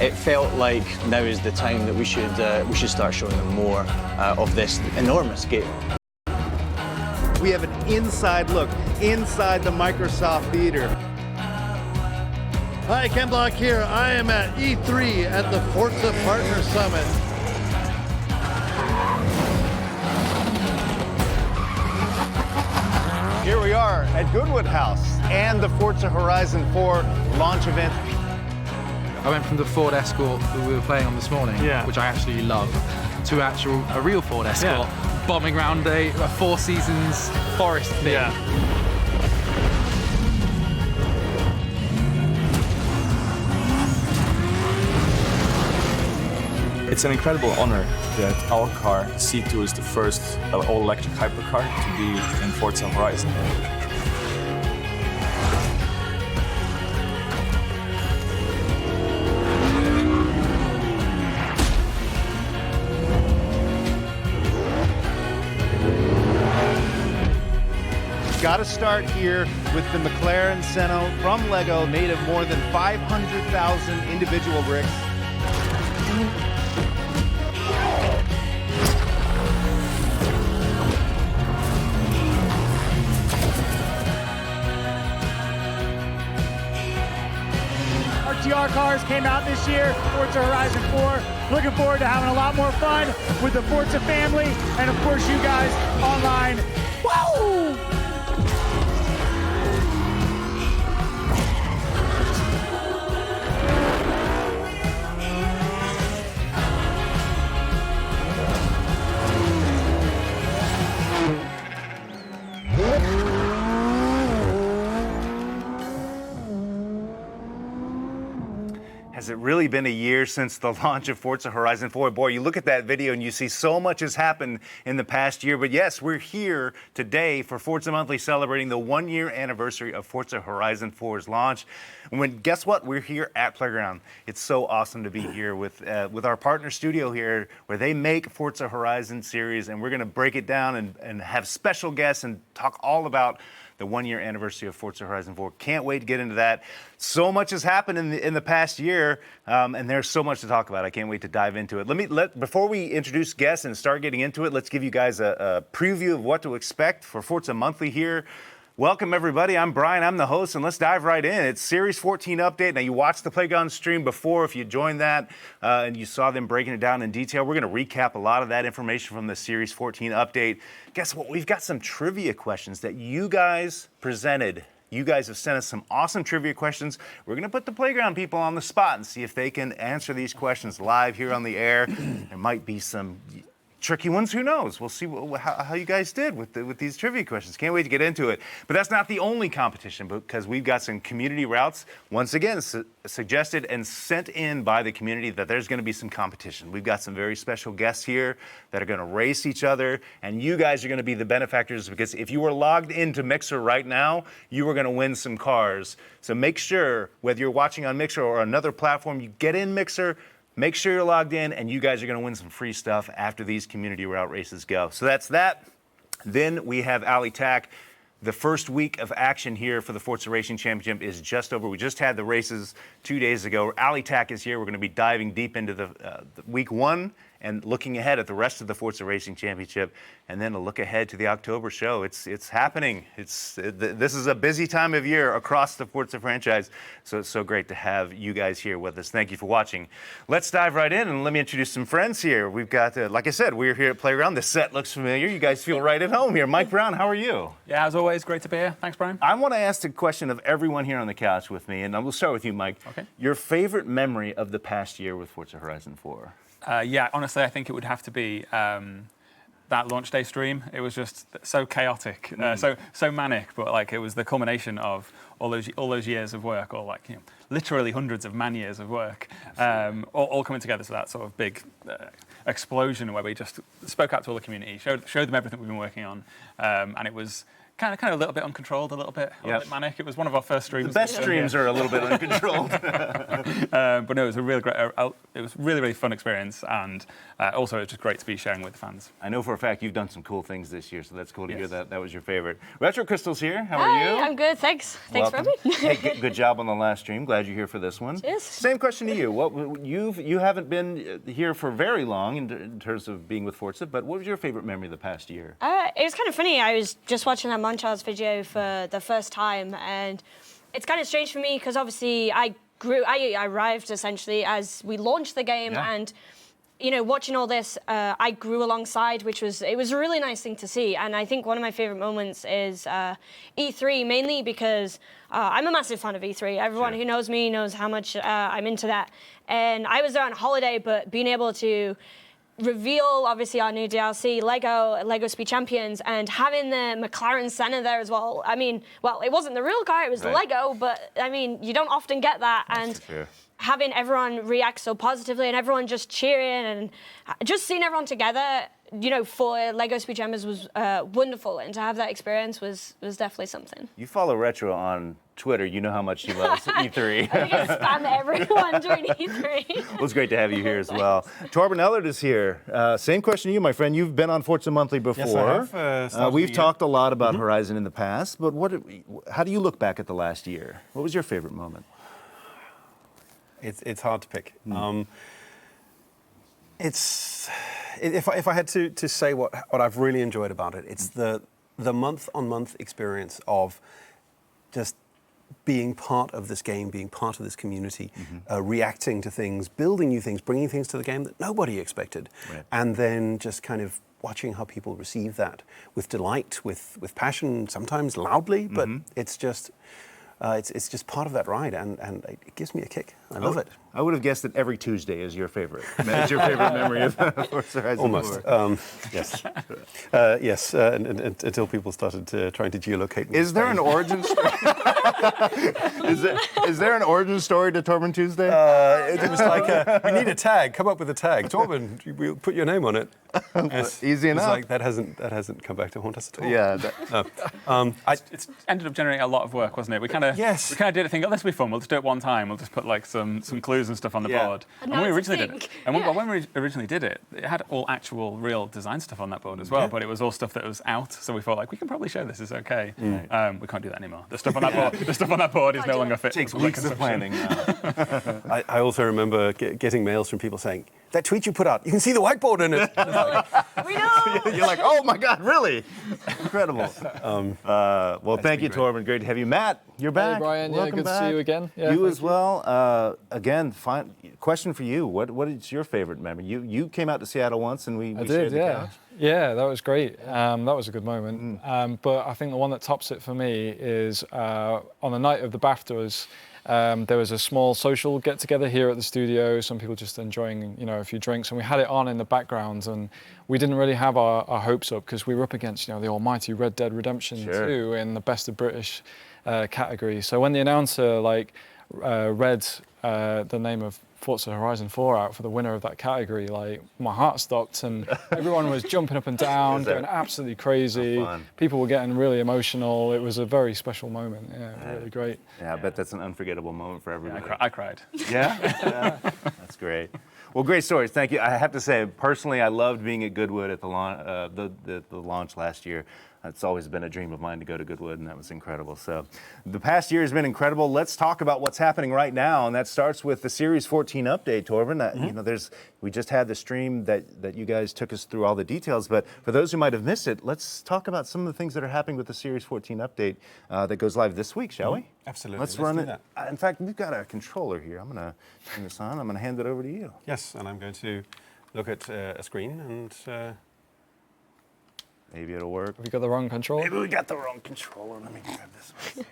it felt like now is the time that we should start showing them more of this enormous game. We have an inside look inside the Microsoft Theater. Hi, Ken Block here. I am at E3 at the Forza Partner Summit. Here we are at Goodwood House and the Forza Horizon 4 launch event. I went from the Ford Escort that we were playing on this morning, which I absolutely love, to a real Ford Escort, bombing around a Four Seasons forest thing. It's an incredible honor that our car, C2, is the first all-electric hypercar to be in Forza Horizon. Got to start here with the McLaren Senna from Lego, made of more than 500,000 individual bricks. RTR cars came out this year, Forza Horizon 4. Looking forward to having a lot more fun with the Forza family and of course you guys online. Woo! Has it really been a year since the launch of Forza Horizon 4? Boy, you look at that video and you see so much has happened in the past year. But yes, we're here today for Forza Monthly, celebrating the 1-year anniversary of Forza Horizon 4's launch. And guess what? We're here at Playground. It's so awesome to be here with our partner studio here, where they make Forza Horizon series, and we're going to break it down and have special guests and talk all about the 1-year anniversary of Forza Horizon 4. Can't wait to get into that. So much has happened in the past year, and there's so much to talk about. I can't wait to dive into it. Before we introduce guests and start getting into it, let's give you guys a preview of what to expect for Forza Monthly here. Welcome, everybody. I'm Brian. I'm the host, and let's dive right in. It's Series 14 update. Now, you watched the Playground stream before. If you joined that and you saw them breaking it down in detail, we're going to recap a lot of that information from the Series 14 update. Guess what? We've got some trivia questions that you guys presented. You guys have sent us some awesome trivia questions. We're going to put the Playground people on the spot and see if they can answer these questions live here on the air. There might be some tricky ones, who knows? We'll see how you guys did with these trivia questions. Can't wait to get into it. But that's not the only competition, because we've got some community routes, once again, suggested and sent in by the community, that there's going to be some competition. We've got some very special guests here that are going to race each other, and you guys are going to be the benefactors, because if you were logged into Mixer right now, you were going to win some cars. So make sure, whether you're watching on Mixer or another platform, you get in Mixer, make sure you're logged in, and you guys are going to win some free stuff after these community route races go. So that's that. Then we have Alley Tack. The first week of action here for the Forza Racing Championship is just over. We just had the races 2 days ago. Alley Tack is here. We're going to be diving deep into the week 1 and looking ahead at the rest of the Forza Racing Championship, and then a look ahead to the October show. It's happening. This is a busy time of year across the Forza franchise, so it's so great to have you guys here with us. Thank you for watching. Let's dive right in, and let me introduce some friends here. We've got, like I said, we're here at Playground. The set looks familiar. You guys feel right at home here. Mike Brown, how are you? Yeah, as always, great to be here. Thanks, Brian. I want to ask the question of everyone here on the couch with me, and we'll start with you, Mike. Okay. Your favorite memory of the past year with Forza Horizon 4? Yeah, honestly, I think it would have to be that launch day stream. It was just so chaotic, so manic, but like it was the culmination of all those years of work, or like literally hundreds of man years of work, all coming together. So that sort of big explosion where we just spoke out to all the community, showed them everything we've been working on, and it was kind of a little bit uncontrolled, a little bit manic. It was one of our first streams. The best streams are a little bit uncontrolled. But no, it was a really great. It was really fun experience, and also it was just great to be sharing with the fans. I know for a fact you've done some cool things this year, so that's cool to hear that was your favorite. Retro Crystal's here. How are you? I'm good, thanks. Thanks for having me. Hey, good job on the last stream. Glad you're here for this one. Cheers. Same question to you. What you haven't been here for very long in terms of being with Forza, but what was your favorite memory of the past year? It was kind of funny. I was just watching that Montage video for the first time, and it's kind of strange for me because obviously I arrived essentially as we launched the game, and you know, watching all this, I grew alongside, it was a really nice thing to see. And I think one of my favorite moments is E3, mainly because I'm a massive fan of E3. Everyone who knows me knows how much I'm into that. And I was there on holiday, but being able to reveal, obviously, our new DLC, Lego Speed Champions, and having the McLaren Senna there as well. I mean, well, it wasn't the real car, it was the Lego, but I mean, you don't often get that. And having everyone react so positively and everyone just cheering and just seeing everyone together, you know, for Lego Speed Champions was wonderful. And to have that experience was definitely something. You follow Retro on Twitter. You know how much she loves E3. I think I spam everyone during E3. Well, it's great to have you here as well. Torben Ellert is here. Same question to you, my friend. You've been on Forza Monthly before. Yes, I have. We've talked a lot about Horizon in the past, but how do you look back at the last year? What was your favorite moment? It's hard to pick. If I had to say what I've really enjoyed about it, it's the month-on-month experience of just being part of this game, being part of this community, reacting to things, building new things, bringing things to the game that nobody expected, and then just kind of watching how people receive that with delight, with passion, sometimes loudly, but it's just part of that ride, and it gives me a kick. I love it. I would have guessed that every Tuesday is your favorite. That's your favorite memory of Forza Horizon. Almost. Yes. Yes. Until people started trying to geolocate me. Is there an origin story? Is there an origin story to Torben Tuesday? It was like, we need a tag. Come up with a tag. Torben, we'll put your name on it. Easy enough. Like, that hasn't come back to haunt us at all. Yeah. It's ended up generating a lot of work, wasn't it? We kind of did it. Think, oh, this will be fun. We'll just do it one time. We'll just put like some clues and stuff on the board. And when we originally did it, when we originally did it, it had all actual real design stuff on that board as well. But it was all stuff that was out. So we thought like we can probably show this is okay. We can't do that anymore. The stuff on that board. The stuff on that board is no longer fit. It takes weeks of planning now. I also remember getting mails from people saying, that tweet you put out, you can see the whiteboard in it. We know. You're like, oh my God, really? Incredible. Well, thank you, Torben. Great to have you. Matt, you're back. Hey, Brian. Welcome good back. to see you again. Yeah, you as well. Again, question for you. What is your favorite memory? You came out to Seattle once, and we shared the couch. Yeah, that was great. That was a good moment. But I think the one that tops it for me is on the night of the BAFTAs. There was a small social get-together here at the studio. Some people just enjoying, a few drinks, and we had it on in the background. And we didn't really have our hopes up because we were up against, the almighty Red Dead Redemption 2 in the Best of British category. So when the announcer read the name of Forza Horizon 4 out for the winner of that category, my heart stopped, and everyone was jumping up and down, going absolutely crazy. People were getting really emotional. It was a very special moment. Yeah, really great. Yeah, I bet that's an unforgettable moment for everybody. Yeah, I cried. Yeah? That's great. Well, great stories. Thank you. I have to say, personally, I loved being at Goodwood at the launch last year. It's always been a dream of mine to go to Goodwood, and that was incredible. So the past year has been incredible. Let's talk about what's happening right now, and that starts with the Series 14 update, Torben. We just had the stream that you guys took us through all the details, but for those who might have missed it, let's talk about some of the things that are happening with the Series 14 update that goes live this week, shall we? Absolutely. Let's run it. In fact, we've got a controller here. I'm going to turn this on. I'm going to hand it over to you. Yes, and I'm going to look at a screen and... Maybe it'll work. Have we got the wrong controller? Maybe we got the wrong controller. Let me grab this one.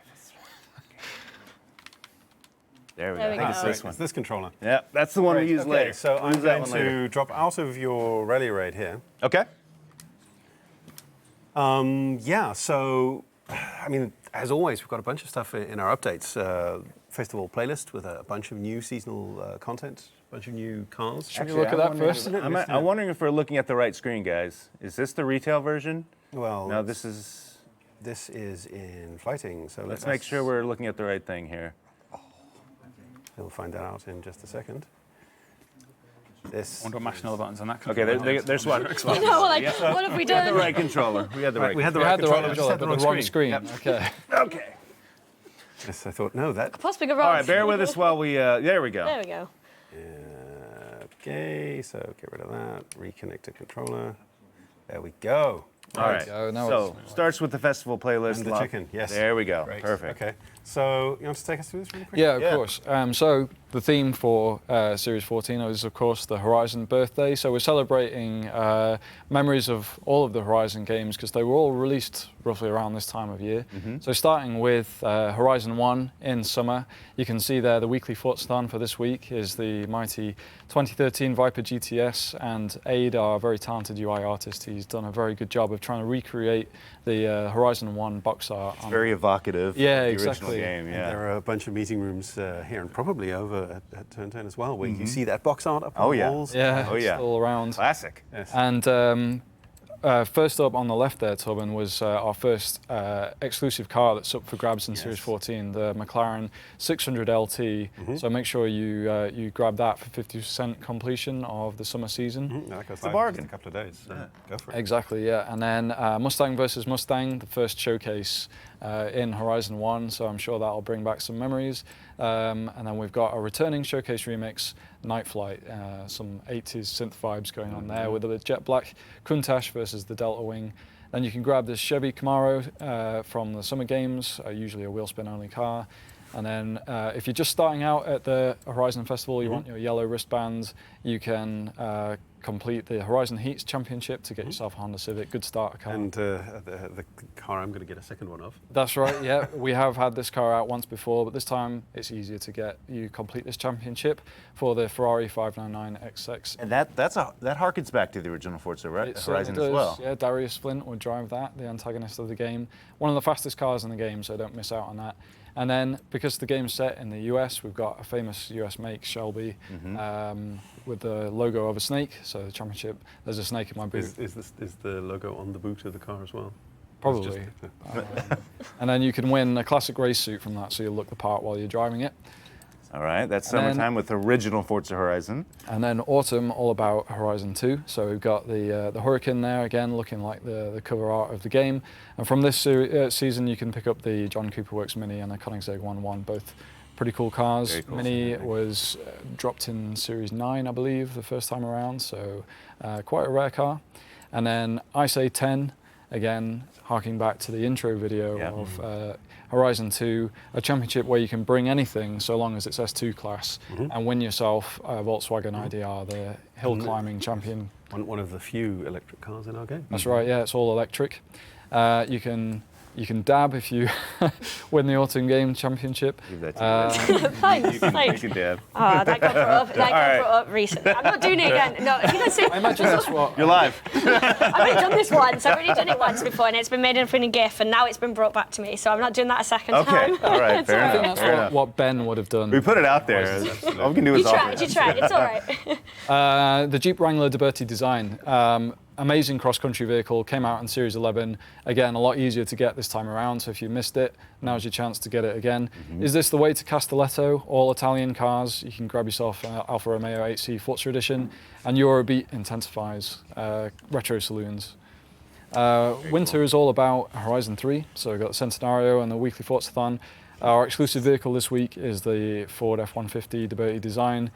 There we go. I think go. it's this one. It's this controller. Yeah, that's the one we use later. So I'm going to drop out of your rally raid here. Okay. So, as always, we've got a bunch of stuff in our updates. Festival playlist with a bunch of new seasonal content, a bunch of new cars. Should we look at that first? I'm wondering if we're looking at the right screen, guys. Is this the retail version? Well, no, this is... this is in flighting. So Let's make sure we're looking at the right thing here. We'll find that out in just a second. This. I wonder what mashing all the buttons on that. Okay, there's one. No, like, what have we done? The right controller. We had the right. We had the We right had the controller, right we just controller, had but the wrong screen. Okay. Okay. Yes, I thought, no, that. Possibly go wrong. All right, bear with us while we. There we go. There we go. Okay, so get rid of that. Reconnect the controller. There we go. All right. Now So starts with the festival playlist. And the chicken, yes. There we go. Great. Perfect. Okay, so you want to take us through this really quick? Yeah, of course. So the theme for Series 14 is, of course, the Horizon birthday. So we're celebrating memories of all of the Horizon games because they were all released roughly around this time of year. So starting with Horizon 1 in summer, you can see there the weekly Forzathon for this week is the mighty 2013 Viper GTS, and Aid, our very talented UI artist, he's done a very good job of trying to recreate the Horizon 1 box art. It's very evocative. Yeah, of the exactly. original game. Yeah. There are a bunch of meeting rooms here and probably over at Turn 10 as well, where you see that box art up on the walls. Yeah, Oh, yeah. it's all around. Classic. Yes. And first up on the left there, Tobin, was our first exclusive car that's up for grabs in Series 14, the McLaren 600 LT. So make sure you grab that for 50% completion of the summer season. That goes a live bargain. in a couple of days. So go for it. Exactly, yeah. And then Mustang versus Mustang, the first showcase in Horizon 1, so I'm sure that'll bring back some memories. And then we've got a returning showcase remix, Night Flight, some 80s synth vibes going on there with the jet black Countach versus the Delta Wing. Then you can grab this Chevy Camaro from the Summer Games, usually a wheel spin only car. And then if you're just starting out at the Horizon Festival, you want your yellow wristbands, you can complete the Horizon Heats Championship to get yourself a Honda Civic. Good starter car. And the car I'm going to get a second one of. That's right, yeah. We have had this car out once before, but this time it's easier to get. You complete this championship for the Ferrari 599 XX. And that harkens back to the original Forza, right? It Horizon certainly as well. does. Yeah, Darius Flint would drive that, the antagonist of the game. One of the fastest cars in the game, so don't miss out on that. And then, because the game's set in the US, we've got a famous US make, Shelby, with the logo of a snake. So the championship, there's a snake in my boot. Is the logo on the boot of the car as well? Probably. And then you can win a classic race suit from that, so you'll look the part while you're driving it. All right, that's summertime with original Forza Horizon. And then autumn, all about Horizon 2. So we've got the Hurricane there again, looking like the cover art of the game. And from this season, you can pick up the John Cooper Works Mini and the Koenigsegg 1.1, both pretty cool cars. Very cool. Mini was dropped in Series 9, I believe, the first time around, so quite a rare car. And then Ice A10, again, harking back to the intro video of Horizon 2, a championship where you can bring anything so long as it's S2 class and win yourself a Volkswagen IDR, the hill climbing champion. One of the few electric cars in our game. That's right, yeah, it's all electric. You can dab if you win the Autumn Game Championship. Give that to you. Thanks. You can dab. Oh, that got brought up recently. I'm not doing it again. No, you know, see, I imagine that's what... You're live. I've already done this once. I've already done it once before, and it's been made into a GIF, and now it's been brought back to me. So I'm not doing that a second time. Okay, all right, fair I think enough. that's what Ben would have done. We put it out there. All we can do is You tried. You tried. It's all right. The Jeep Wrangler Liberty design. Amazing cross-country vehicle, came out in Series 11. Again, a lot easier to get this time around, so if you missed it, now's your chance to get it again. Is this the way to Castelletto? All Italian cars. You can grab yourself Alfa Romeo 8C Forza Edition, and Eurobeat intensifies retro saloons. Winter is all about Horizon 3, so we've got the Centenario and the weekly Forzathon. Our exclusive vehicle this week is the Ford F-150 Liberty design.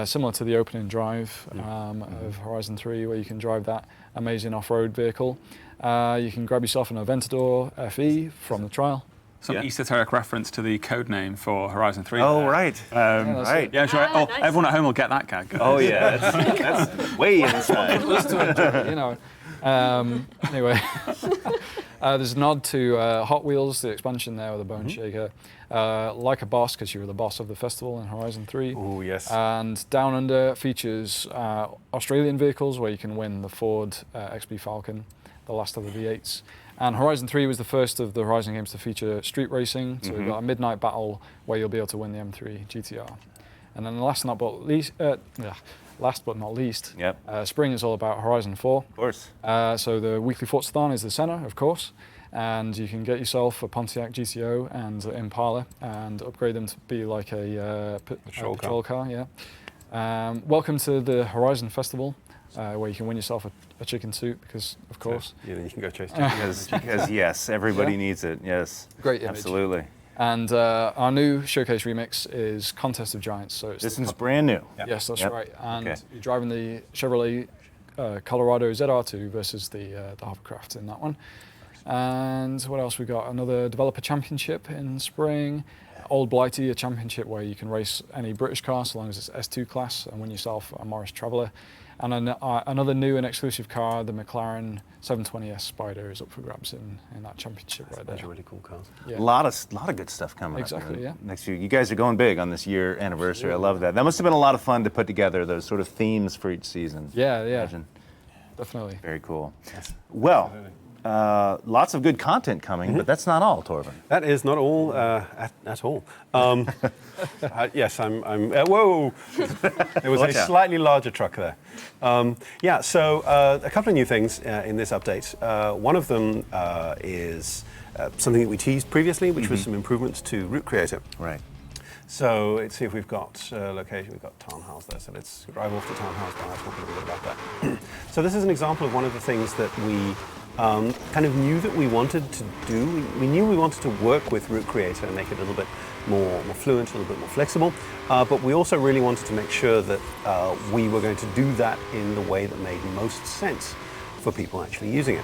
Similar to the opening drive of Horizon 3, where you can drive that amazing off-road vehicle. You can grab yourself an Aventador FE from the trial. Some esoteric reference to the code name for Horizon 3. Oh, there. right. Right. Yeah, sure. Nice. Everyone at home will get that gag. Oh, yeah. That's way inside. You know. Anyway, there's a nod to Hot Wheels, the expansion there with a bone shaker. Like a Boss, because you were the boss of the festival in Horizon 3. Oh, yes. And Down Under features Australian vehicles where you can win the Ford XB Falcon, the last of the V8s. And Horizon 3 was the first of the Horizon games to feature street racing. So we've got a midnight battle where you'll be able to win the M3 GTR. And then last but not least, spring is all about Horizon 4. Of course. So the weekly Forzathon is the center, of course. and you can get yourself a Pontiac GTO and an Impala and upgrade them to be like a patrol car. Yeah. Welcome to the Horizon Festival, where you can win yourself a chicken soup, because of course. Yeah, then you can go chase chickens. because yes, everybody needs it. Yes. Great image. Absolutely. And our new showcase remix is Contest of Giants. So it's This one's brand new. Yes, that's right. And you're driving the Chevrolet Colorado ZR2 versus the Hovercraft in that one. And what else we got? Another developer championship in spring. Old Blighty, a championship where you can race any British car so long as it's S2 class and win yourself a Morris Traveller. And another new and exclusive car, the McLaren 720S Spider, is up for grabs in that championship right there. Those are really cool cars. A Yeah. lot of good stuff coming Exactly, up. yeah. Next year, you guys are going big on this year anniversary. I love that. That must have been a lot of fun to put together those sort of themes for each season. Yeah, Imagine. definitely. Very cool. Yes. Well, lots of good content coming, but that's not all, Torben. That is not all at all. Yes, I'm. Whoa! There was a slightly larger truck there. So a couple of new things in this update. One of them is something that we teased previously, which was some improvements to Route Creator. Right. So let's see if we've got location. We've got Townhouse there. So let's drive off to Townhouse while I talk a little bit about that. So this is an example of one of the things that we kind of knew that we wanted to do. We knew we wanted to work with Route Creator and make it a little bit more fluent, a little bit more flexible. But we also really wanted to make sure that we were going to do that in the way that made most sense for people actually using it.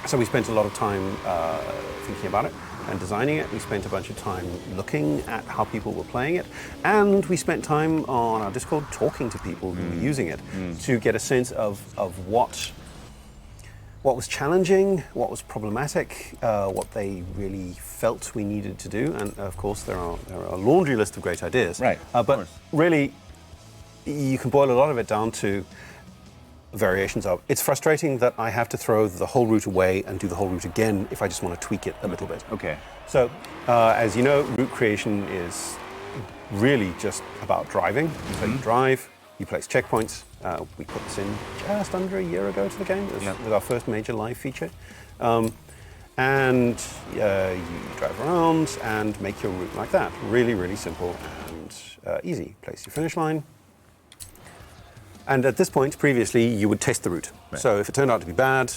So we spent a lot of time thinking about it and designing it. We spent a bunch of time looking at how people were playing it, and we spent time on our Discord talking to people who were using it to get a sense of what was challenging, what was problematic, what they really felt we needed to do. And of course, there are a laundry list of great ideas. Right. But really, you can boil a lot of it down to variations of, it's frustrating that I have to throw the whole route away and do the whole route again if I just want to tweak it a little bit. Okay. So, as you know, route creation is really just about driving. So you drive, you place checkpoints. We put this in just under a year ago to the game. It was with our first major live feature. And you drive around and make your route like that. Really, really simple and easy. Place your finish line. And at this point, previously, you would test the route. Right. So if it turned out to be bad,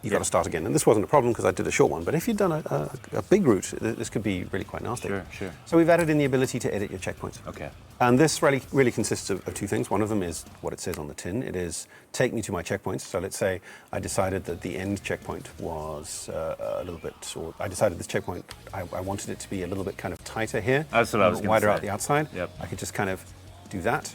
you've got to start again. And this wasn't a problem because I did a short one. But if you'd done a big route, this could be really quite nasty. Sure. So we've added in the ability to edit your checkpoints. Okay. And this really consists of two things. One of them is what it says on the tin. It is, take me to my checkpoints. So let's say I decided that the end checkpoint was a little bit, or I decided this checkpoint, I wanted it to be a little bit kind of tighter here. That's what I was going to say. Wider out the outside. Yep. I could just kind of do that.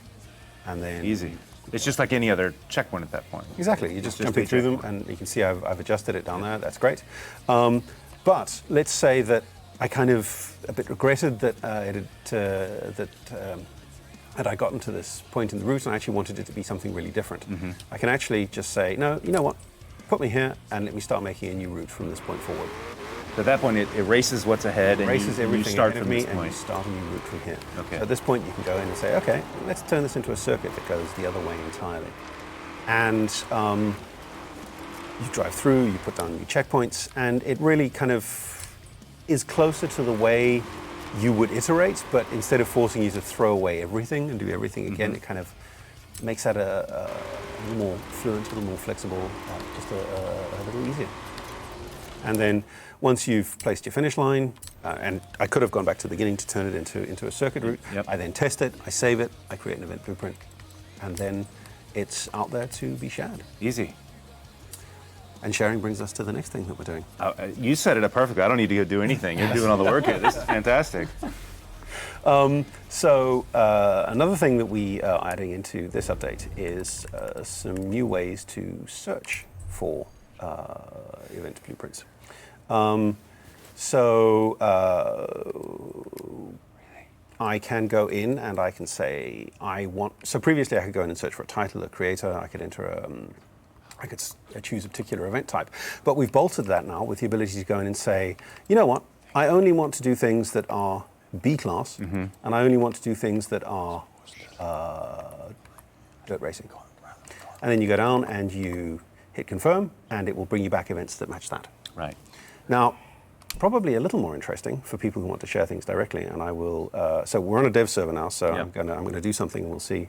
And then... Easy. It's just like any other checkpoint at that point. Exactly. You're just jumping through them, and you can see I've adjusted it down there. That's great. But let's say that I kind of a bit regretted that that I gotten to this point in the route and I actually wanted it to be something really different. I can actually just say, no, you know what? Put me here and let me start making a new route from this point forward. So at that point, it erases what's ahead, and you start from this point. And you start a new route from here. Okay. So at this point, you can go in and say, okay, let's turn this into a circuit that goes the other way entirely. And you drive through, you put down new checkpoints, and it really kind of is closer to the way you would iterate, but instead of forcing you to throw away everything and do everything again, it kind of makes that a little more fluent, a little more flexible, just a little easier. And then once you've placed your finish line, and I could have gone back to the beginning to turn it into a circuit route, I then test it, I save it, I create an event blueprint, and then it's out there to be shared. Easy. And sharing brings us to the next thing that we're doing. You set it up perfectly. I don't need to do anything. You're doing all the work here. This is fantastic. So another thing that we are adding into this update is some new ways to search for event blueprints. I can go in and I can say so previously I could go in and search for a title, a creator, I could enter I could choose a particular event type. But we've bolstered that now with the ability to go in and say, you know what, I only want to do things that are B class, and I only want to do things that are dirt racing. And then you go down and you hit confirm, and it will bring you back events that match that. Right. Now, probably a little more interesting for people who want to share things directly, and I will. So we're on a dev server now, so I'm gonna do something, and we'll see.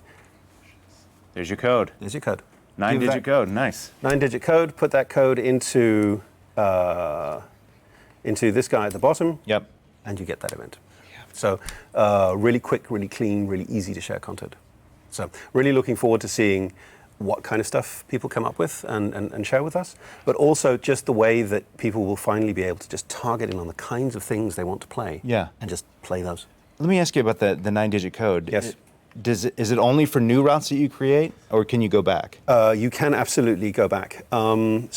There's your code. There's your code. 9-digit code. Nice. 9-digit code. Put that code into this guy at the bottom. Yep. And you get that event. So really quick, really clean, really easy to share content. So really looking forward to seeing what kind of stuff people come up with and share with us, but also just the way that people will finally be able to just target in on the kinds of things they want to play. Yeah. And just play those. Let me ask you about the 9-digit code. Yes. Is it only for new routes that you create, or can you go back? You can absolutely go back. That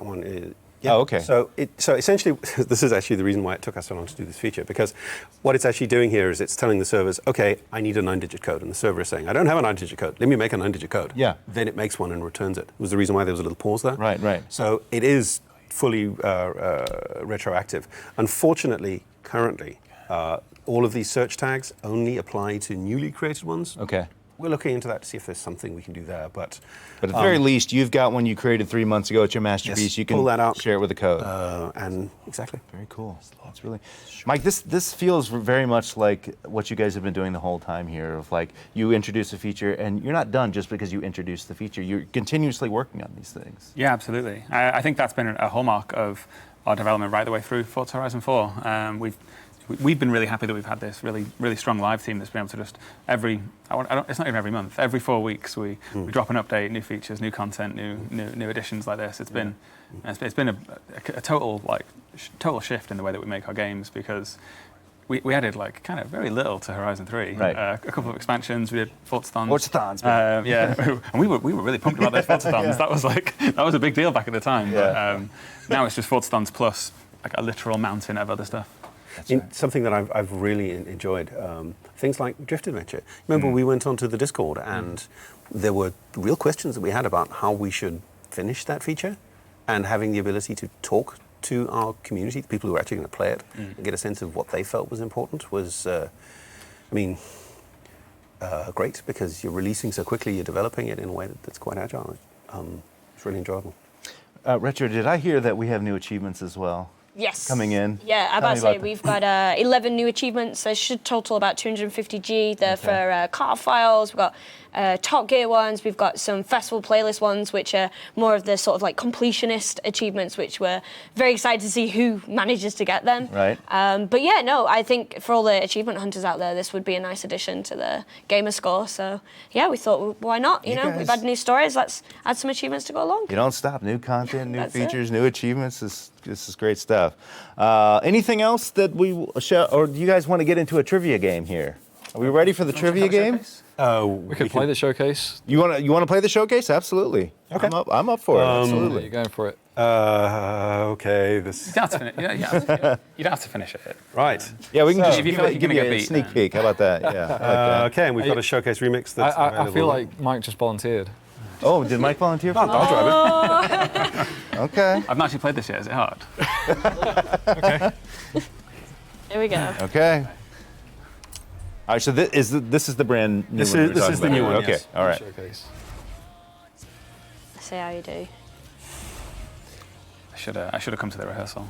one is. Yeah. Oh, okay. So essentially, this is actually the reason why it took us so long to do this feature, because what it's actually doing here is it's telling the servers, okay, I need a 9-digit code, and the server is saying, I don't have a 9-digit code. Let me make a 9-digit code. Yeah. Then it makes one and returns it. It was the reason why there was a little pause there. Right, right. So it is fully retroactive. Unfortunately, currently, all of these search tags only apply to newly created ones. Okay. We're looking into that to see if there's something we can do there, but at the very least, you've got one you created 3 months ago. It's your masterpiece. Yes, You can pull that out, share it with the code. And exactly. Very cool. That's really, Mike. This feels very much like what you guys have been doing the whole time here. Of like, you introduce a feature, and you're not done just because you introduce the feature. You're continuously working on these things. Yeah, absolutely. I think that's been a hallmark of our development right the way through Forza Horizon 4. We've been really happy that we've had this really strong live team that's been able to just it's not even every month, every 4 weeks we drop an update, new features, new content, new additions like this. It's been a total shift in the way that we make our games, because we added like kind of very little to Horizon 3. Right. A couple of expansions. We did Forzathons. Forzathons, yeah, and we were really pumped about those Forzathons. Yeah. That was a big deal back at the time. Yeah. But now it's just Forzathons plus like a literal mountain of other stuff. Something that I've really enjoyed, things like Drift Adventure. Remember, we went onto the Discord, and there were real questions that we had about how we should finish that feature, and having the ability to talk to our community, the people who are actually going to play it, and get a sense of what they felt was important was, great, because you're releasing so quickly, you're developing it in a way that's quite agile. It's really enjoyable. Retro, did I hear that we have new achievements as well? Yes. Coming in. Yeah, I'm about to say we've got 11 new achievements. They should total about 250G. They're for car files. We've got Top Gear ones. We've got some festival playlist ones, which are more of the sort of like completionist achievements, which we're very excited to see who manages to get them. Right. But yeah, no, I think for all the achievement hunters out there, this would be a nice addition to the gamer score. So yeah, we thought, well, why not? You know, we've had new stories. Let's add some achievements to go along. You don't stop. New content, new features, it. new achievements. This is great stuff. Anything else that we shall, or do you guys want to get into a trivia game here? Are we ready for the trivia game? We could play the showcase. You want to play the showcase? Absolutely. Okay. I'm up for it. Absolutely. You're going for it. Okay. This. You'd have to finish, you'd have to finish it. Right. Yeah, we can just if you give, feel like you're give gonna you get a beat, sneak then- peek. How about that? Yeah. I like that. Okay, and we've got a showcase remix that's I feel like Mike just volunteered. Oh, did Mike volunteer for that? I'll drive it. Okay. I've not actually played this yet. Is it hard? Here we go. Okay. All right. So this is the brand new This one. is the new one. Okay. Yes. All right. Showcase. Let's see how you do. I should have come to the rehearsal.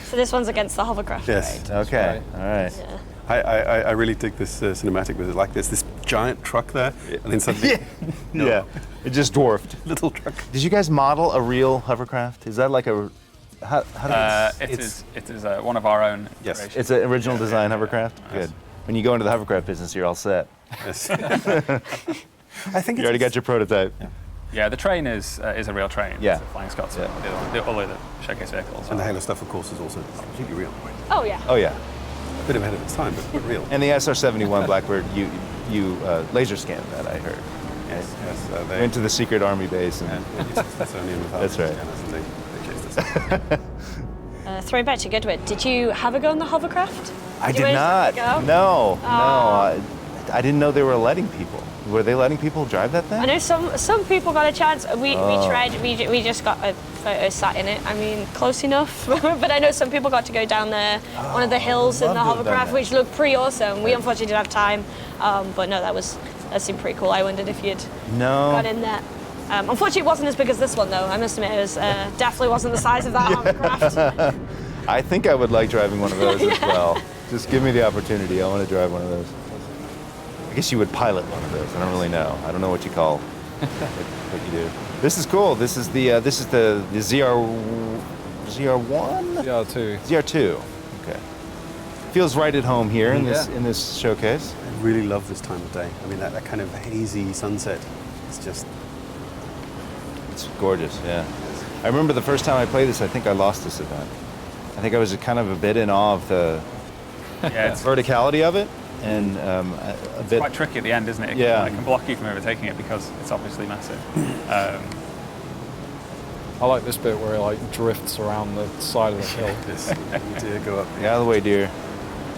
So this one's against the hovercraft. Yes. Okay. All right. Yeah. I really dig this cinematic with it. Like this giant truck there, and then suddenly Yeah. It just dwarfed. little truck. Did you guys model a real hovercraft? Is that like a how do It is one of our own. Yes. creations. it's an original design hovercraft? Good. When you go into the hovercraft business, you're all set. Yes. I think You already got your prototype. Yeah, the train is a real train. Yeah. It's a Flying Scotsman. Yeah. All of the showcase vehicles. And the Halo stuff, of course, is also completely real. Oh yeah. Oh yeah. A bit ahead of its time, but real. And the SR-71 Blackbird, you laser scanned that, I heard. Yes. Went to the secret army base. And That's only in the That's right. They chased us. Throwing back to Goodwood, did you have a go on the hovercraft? I you did manage to not. have a go? No. I didn't know they were letting people. Were they letting people drive that thing? I know some people got a chance. We tried. We just got a photo sat in it. I mean, close enough. But I know some people got to go down there, one of the hills in the love to have done hovercraft, that. which looked pretty awesome. We unfortunately didn't have time. But no, that seemed pretty cool. I wondered if you'd got in that. Unfortunately, it wasn't as big as this one, though. I must admit, it was, definitely wasn't the size of that hovercraft. I think I would like driving one of those as well. Just give me the opportunity. I want to drive one of those. I guess you would pilot one of those. I don't really know. I don't know what you call what you do. This is cool. This is the ZR1? ZR2. ZR2. Okay. Feels right at home here in this showcase. I really love this time of day. I mean, that kind of hazy sunset. It's gorgeous, yeah. I remember the first time I played this, I think I lost this event. I think I was kind of a bit in awe of the verticality of it, and it's quite tricky at the end, isn't it? It can block you from overtaking it because it's obviously massive. I like this bit where it like drifts around the side of the hill. Yes, you do go up. Get out of the way, dear.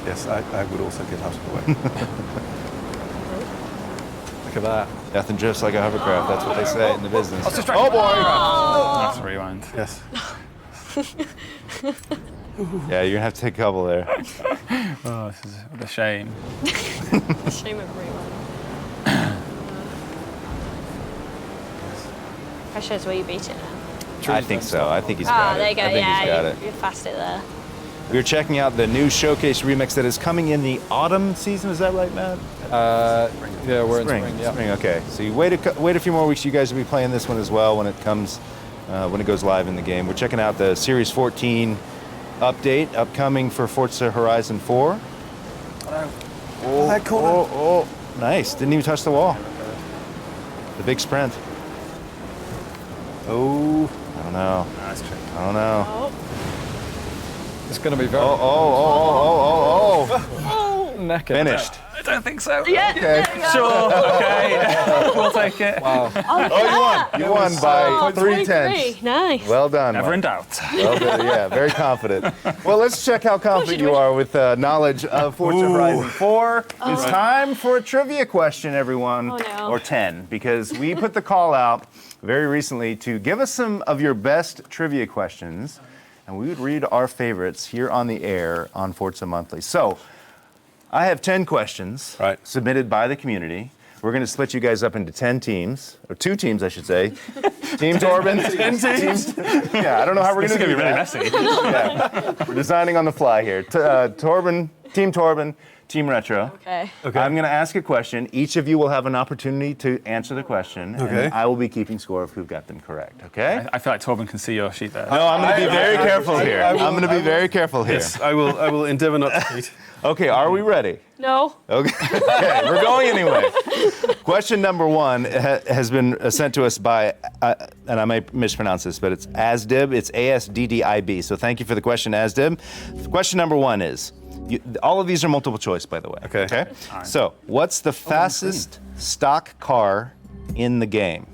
Yes, I would also get out of the way. Look at that. Nothing drifts like a hovercraft. That's what they say in the business. Oh boy! That's rewind. Yes. Yeah, you're gonna have to take a couple there. Oh, this is a shame. A shame of rewind. That shows where you beat it now. I think so. I think he's got it. There you go. I think he's got it. You passed it there. We're checking out the new Showcase remix that is coming in the autumn season. Is that right, Matt? Yeah, we're in spring. Yeah. Spring. Okay. So you wait a few more weeks. You guys will be playing this one as well when it comes, when it goes live in the game. We're checking out the Series 14 update upcoming for Forza Horizon 4. Oh, nice. Didn't even touch the wall. The big sprint. Oh, I don't know. I don't know. It's going to be very... Neck it. Finished. I don't think so. Yeah. Okay. Sure. Okay. We'll take it. Wow. You won by 3/10. Nice. Well done. Never Mike. in doubt. Well done. Yeah, very confident. Well, let's check how confident you are with knowledge of Forza Horizon 4. It's time for a trivia question, everyone. Oh, no. Or 10, because we put the call out very recently to give us some of your best trivia questions, and we would read our favorites here on the air on Forza Monthly. So, I have 10 questions submitted by the community. We're going to split you guys up into 10 teams, or 2 teams, I should say. Team Torben. 10 teams? Yeah, I don't know how we're going to do that. This is going to be really messy. Yeah. We're designing on the fly here. Team Torben, Team Retro. Okay. I'm going to ask a question. Each of you will have an opportunity to answer the question, and I will be keeping score of who got them correct, okay? I feel like Torben can see your sheet there. No, I'm going to be very careful here. I'm going to be very careful here. Yes, I will endeavor not to cheat. Okay, are we ready? No. Okay, we're going anyway. Question number 1 has been sent to us by, and I might mispronounce this, but it's ASDIB. It's ASDDIB. So thank you for the question, ASDIB. Question number 1 is, all of these are multiple choice, by the way. Okay. So, what's the fastest stock car in the game?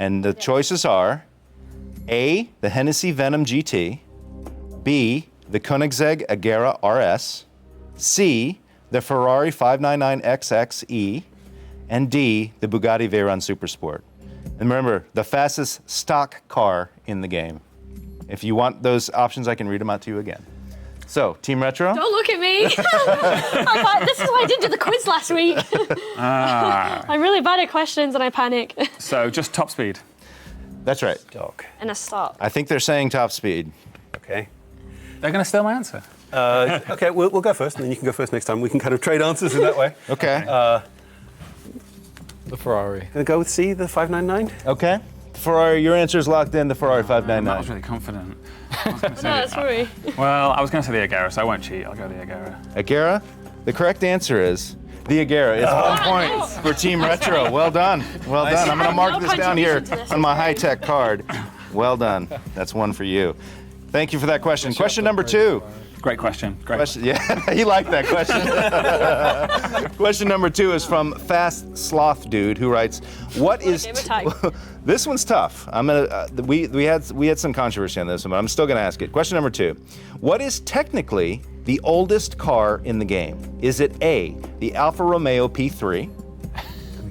And the choices are A, the Hennessy Venom GT, B, the Koenigsegg Agera RS, C, the Ferrari 599XX-E, and D, the Bugatti Veyron Supersport. And remember, the fastest stock car in the game. If you want those options, I can read them out to you again. So, Team Retro? Don't look at me. This is why I didn't do the quiz last week. I'm really bad at questions and I panic. So, just top speed. That's right. And a stop. I think they're saying top speed. Okay. They're going to steal my answer. Okay, we'll go first, and then you can go first next time. We can kind of trade answers in that way. Okay. The Ferrari. Gonna go with C, the 599? Okay. Ferrari, your answer is locked in, the Ferrari 599. I was really confident. That's worry. Well, I was going to say the Agera, so I won't cheat. I'll go the Agera. Agera? The correct answer is the Agera. It's 1 point for Team Retro. Well done. Well done. I'm going to mark this down here on my high-tech card. Well done. That's 1 for you. Thank you for that question. Question number 2. Great question. Great question. Yeah, he liked that question. Question number 2 is from Fast Sloth Dude, who writes, "What is?" This one's tough. I'm gonna. We had some controversy on this one, but I'm still gonna ask it. Question number 2: What is technically the oldest car in the game? Is it A, the Alfa Romeo P3,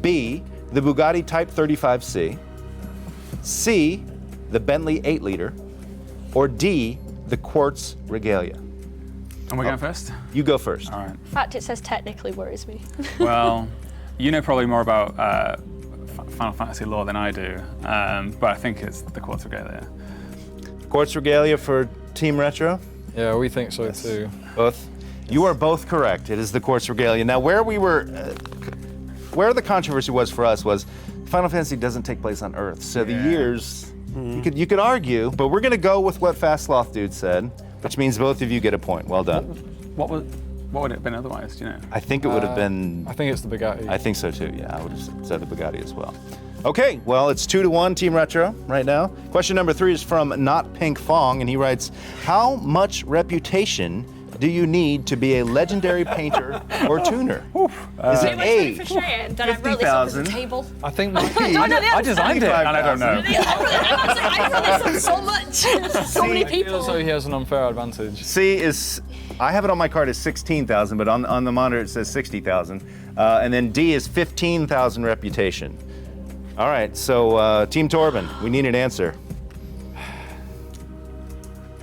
B, the Bugatti Type 35C, C, the Bentley 8-liter, or D, the Quartz Regalia? And we're going first? You go first. All right. The fact it says technically worries me. Well, you know probably more about Final Fantasy lore than I do, but I think it's the Quartz Regalia. Quartz Regalia for Team Retro? Yeah, we think so too. Both? You are both correct. It is the Quartz Regalia. Now, where the controversy was for us was Final Fantasy doesn't take place on Earth, so the years, you could argue, but we're going to go with what Fast Sloth Dude said, which means both of you get a point. Well done. What would it have been otherwise, do you know? I think it would have been... I think it's the Bugatti. I think so too, yeah. I would have said the Bugatti as well. Okay, well, it's 2-1 Team Retro right now. Question number 3 is from Not Pink Fong, and he writes, how much reputation do you need to be a legendary painter or tuner? Is it A, 50,000? I think I designed it, and I don't know. I wrote this on so much. So many people. feels like he has an unfair advantage. C is, I have it on my card as 16,000, but on the monitor it says 60,000. And then D is 15,000 reputation. All right, so Team Torben, we need an answer.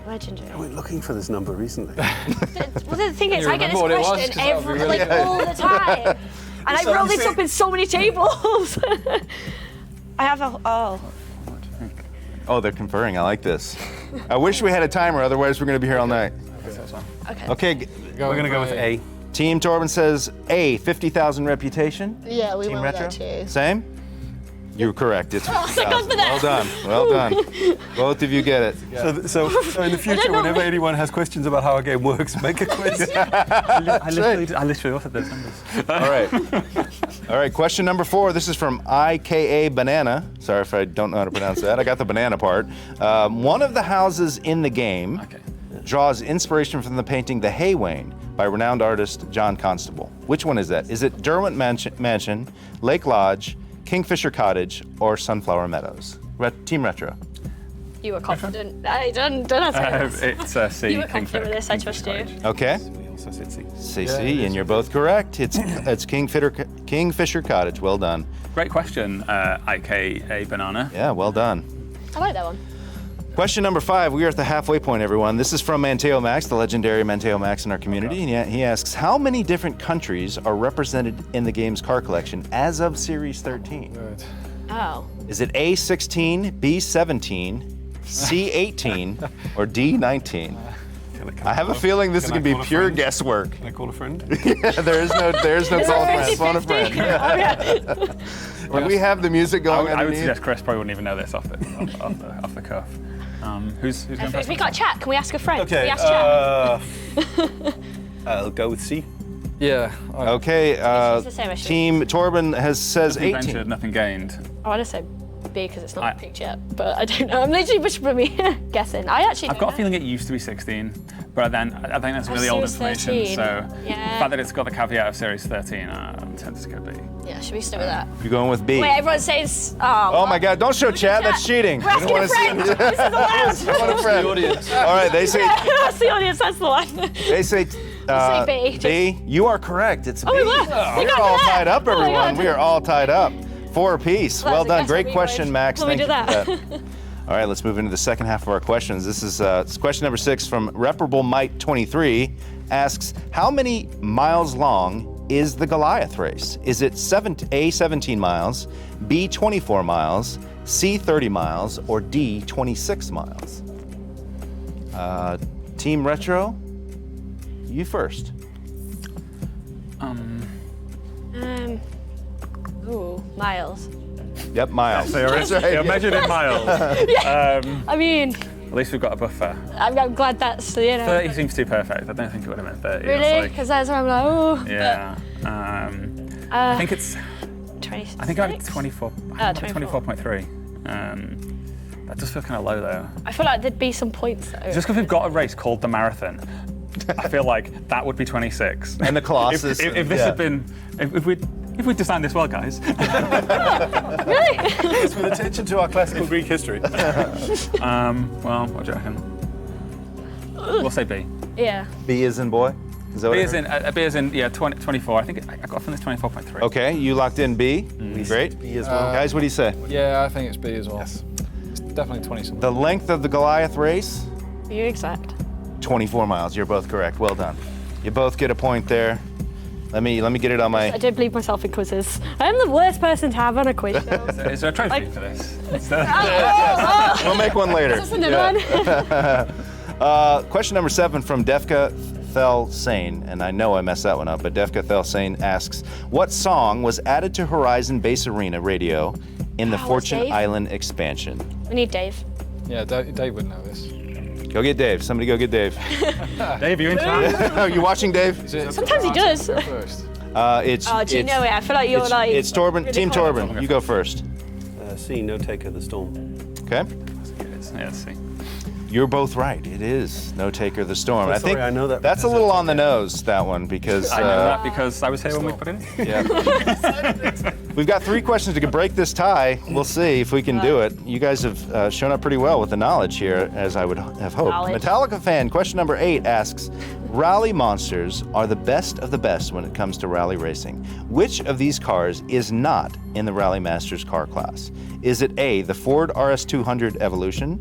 Legendary. I went looking for this number recently. Well, the thing is, you I get this remember what it was? question 'Cause that'd be really good. all the time. And I wrote this up in so many tables. I have a, Oh, they're conferring, I like this. I wish we had a timer, otherwise we're gonna be here all night. Okay. Okay, We're gonna go with A. Team Torben says A, 50,000 reputation. Yeah, we Team went Retro? with that too. Same? You're correct, it's thank God 50,000. for that. Well done, well done. Both of you get it. So in the future, whenever anyone has questions about how a game works, make a quiz. I literally offered those numbers. All right, question number 4. This is from IKA Banana. Sorry if I don't know how to pronounce that. I got the banana part. One of the houses in the game draws inspiration from the painting The Haywain by renowned artist John Constable. Which one is that? Is it Derwent Mansion, Lake Lodge, Kingfisher Cottage, or Sunflower Meadows? Team Retro. You were confident. I don't answer this. It's C. You were confident with this. I trust you. Okay. Also said C. CC, and you're both correct. It's Kingfisher Cottage. Well done. Great question, IKA Banana. Yeah, well done. I like that one. Question number 5. We are at the halfway point, everyone. This is from Manteo Max, the legendary Manteo Max in our community. And he asks, how many different countries are represented in the game's car collection as of Series 13? Good. Oh. Is it A, 16, B, 17, C, 18, or D, 19? I have a feeling this is going to be pure guesswork. Can I call a friend? Yeah, there is no call friend. Phone a friend. When we have the music going I would underneath. suggest Chris probably wouldn't even know this off the cuff. Who's going If first? we got chat, can we ask a friend? Okay. Can we ask chat? I'll go with C. Yeah. Okay, It's the same issue. Team Torben says Nothing 18. ventured, nothing gained. I want to say B because it's not picked yet, but I don't know. I'm literally just for me guessing. I actually. I've got a feeling it used to be 16, but then I think that's really old Series information. 13. So Yeah. the fact that it's got the caveat of Series 13, I'm tempted to go B. Yeah, should we stick with that? You're going with B. Wait, everyone says. Oh my God! Don't show chat. That's cheating. We're asking a friend. This is allowed. I want a friend. All right, they say That's the audience. That's the one. they say B, B. You are correct. It's B. Oh, we were. We We're got all that. tied up, Oh my everyone. God. We are all tied up. 4 apiece. Well, Well that's done. a guess Great on me, question, Rose. Max. Let me Thank do you for that. All right, let's move into the second half of our questions. This is question number 6 from Reparable Might 23. Asks, how many miles long is the Goliath race? Is it A, 17 miles, B, 24 miles, C, 30 miles, or D, 26 miles? Team Retro, you first. Ooh, miles. Yep, miles. That's right. They're measured in miles. I mean, At least we've got a buffer. I'm glad that's, you know. 30 seems too perfect. I don't think it would have meant 30. Really? It's Because that's where I'm like, oh. yeah. I think it's. 26? I think I'm 24. 24. 24.3. That does feel kind of low though. I feel like there'd be some points though. Just because we've got a race called the Marathon, I feel like that would be 26. And the Colossus. If this had been, if we'd designed this well, guys. Really? It's with attention to our classical Greek history. Well, what do you reckon? We'll say B. Yeah. B is in boy? Is that what B I is heard? in, yeah, 24. I think I got from this 24.3. Okay, you locked in B. Great. B as well. Guys, what do you say? Yeah, I think it's B as well. Yes. It's definitely 20 something. The length of the Goliath race? Are you exact? 24 miles. You're both correct. Well done. You both get a point there. Let me get it on my. I don't believe myself in quizzes. I am the worst person to have on a quiz show. Is there a trophy for this? We'll make one later. Is this a new one? Question number 7 from Defka Thelsane, and I know I messed that one up, but Defka Thelsane asks, what song was added to Horizon Base Arena radio in the Fortune Dave? Island expansion? We need Dave. Yeah, Dave would know this. Go get Dave. Somebody go get Dave. Dave, you in chat? Are you watching, Dave? Sometimes he does. Go first. It's. Oh, do you know it? I feel like you're like. It's Torben. really Team close. Torben. You go first. C, No Taker the Storm. Okay. Yeah, let's see. You're both right. It is No Taker the Storm. So I think sorry, I know that that's a because little it's on the nose, that one, because I know that because I was here when we put it in. yeah. We've got 3 questions to break this tie. We'll see if we can do it. You guys have shown up pretty well with the knowledge here, as I would have hoped. Knowledge. Metallica fan, question number 8 asks, Rally monsters are the best of the best when it comes to rally racing. Which of these cars is not in the Rally Masters car class? Is it A, the Ford RS200 Evolution,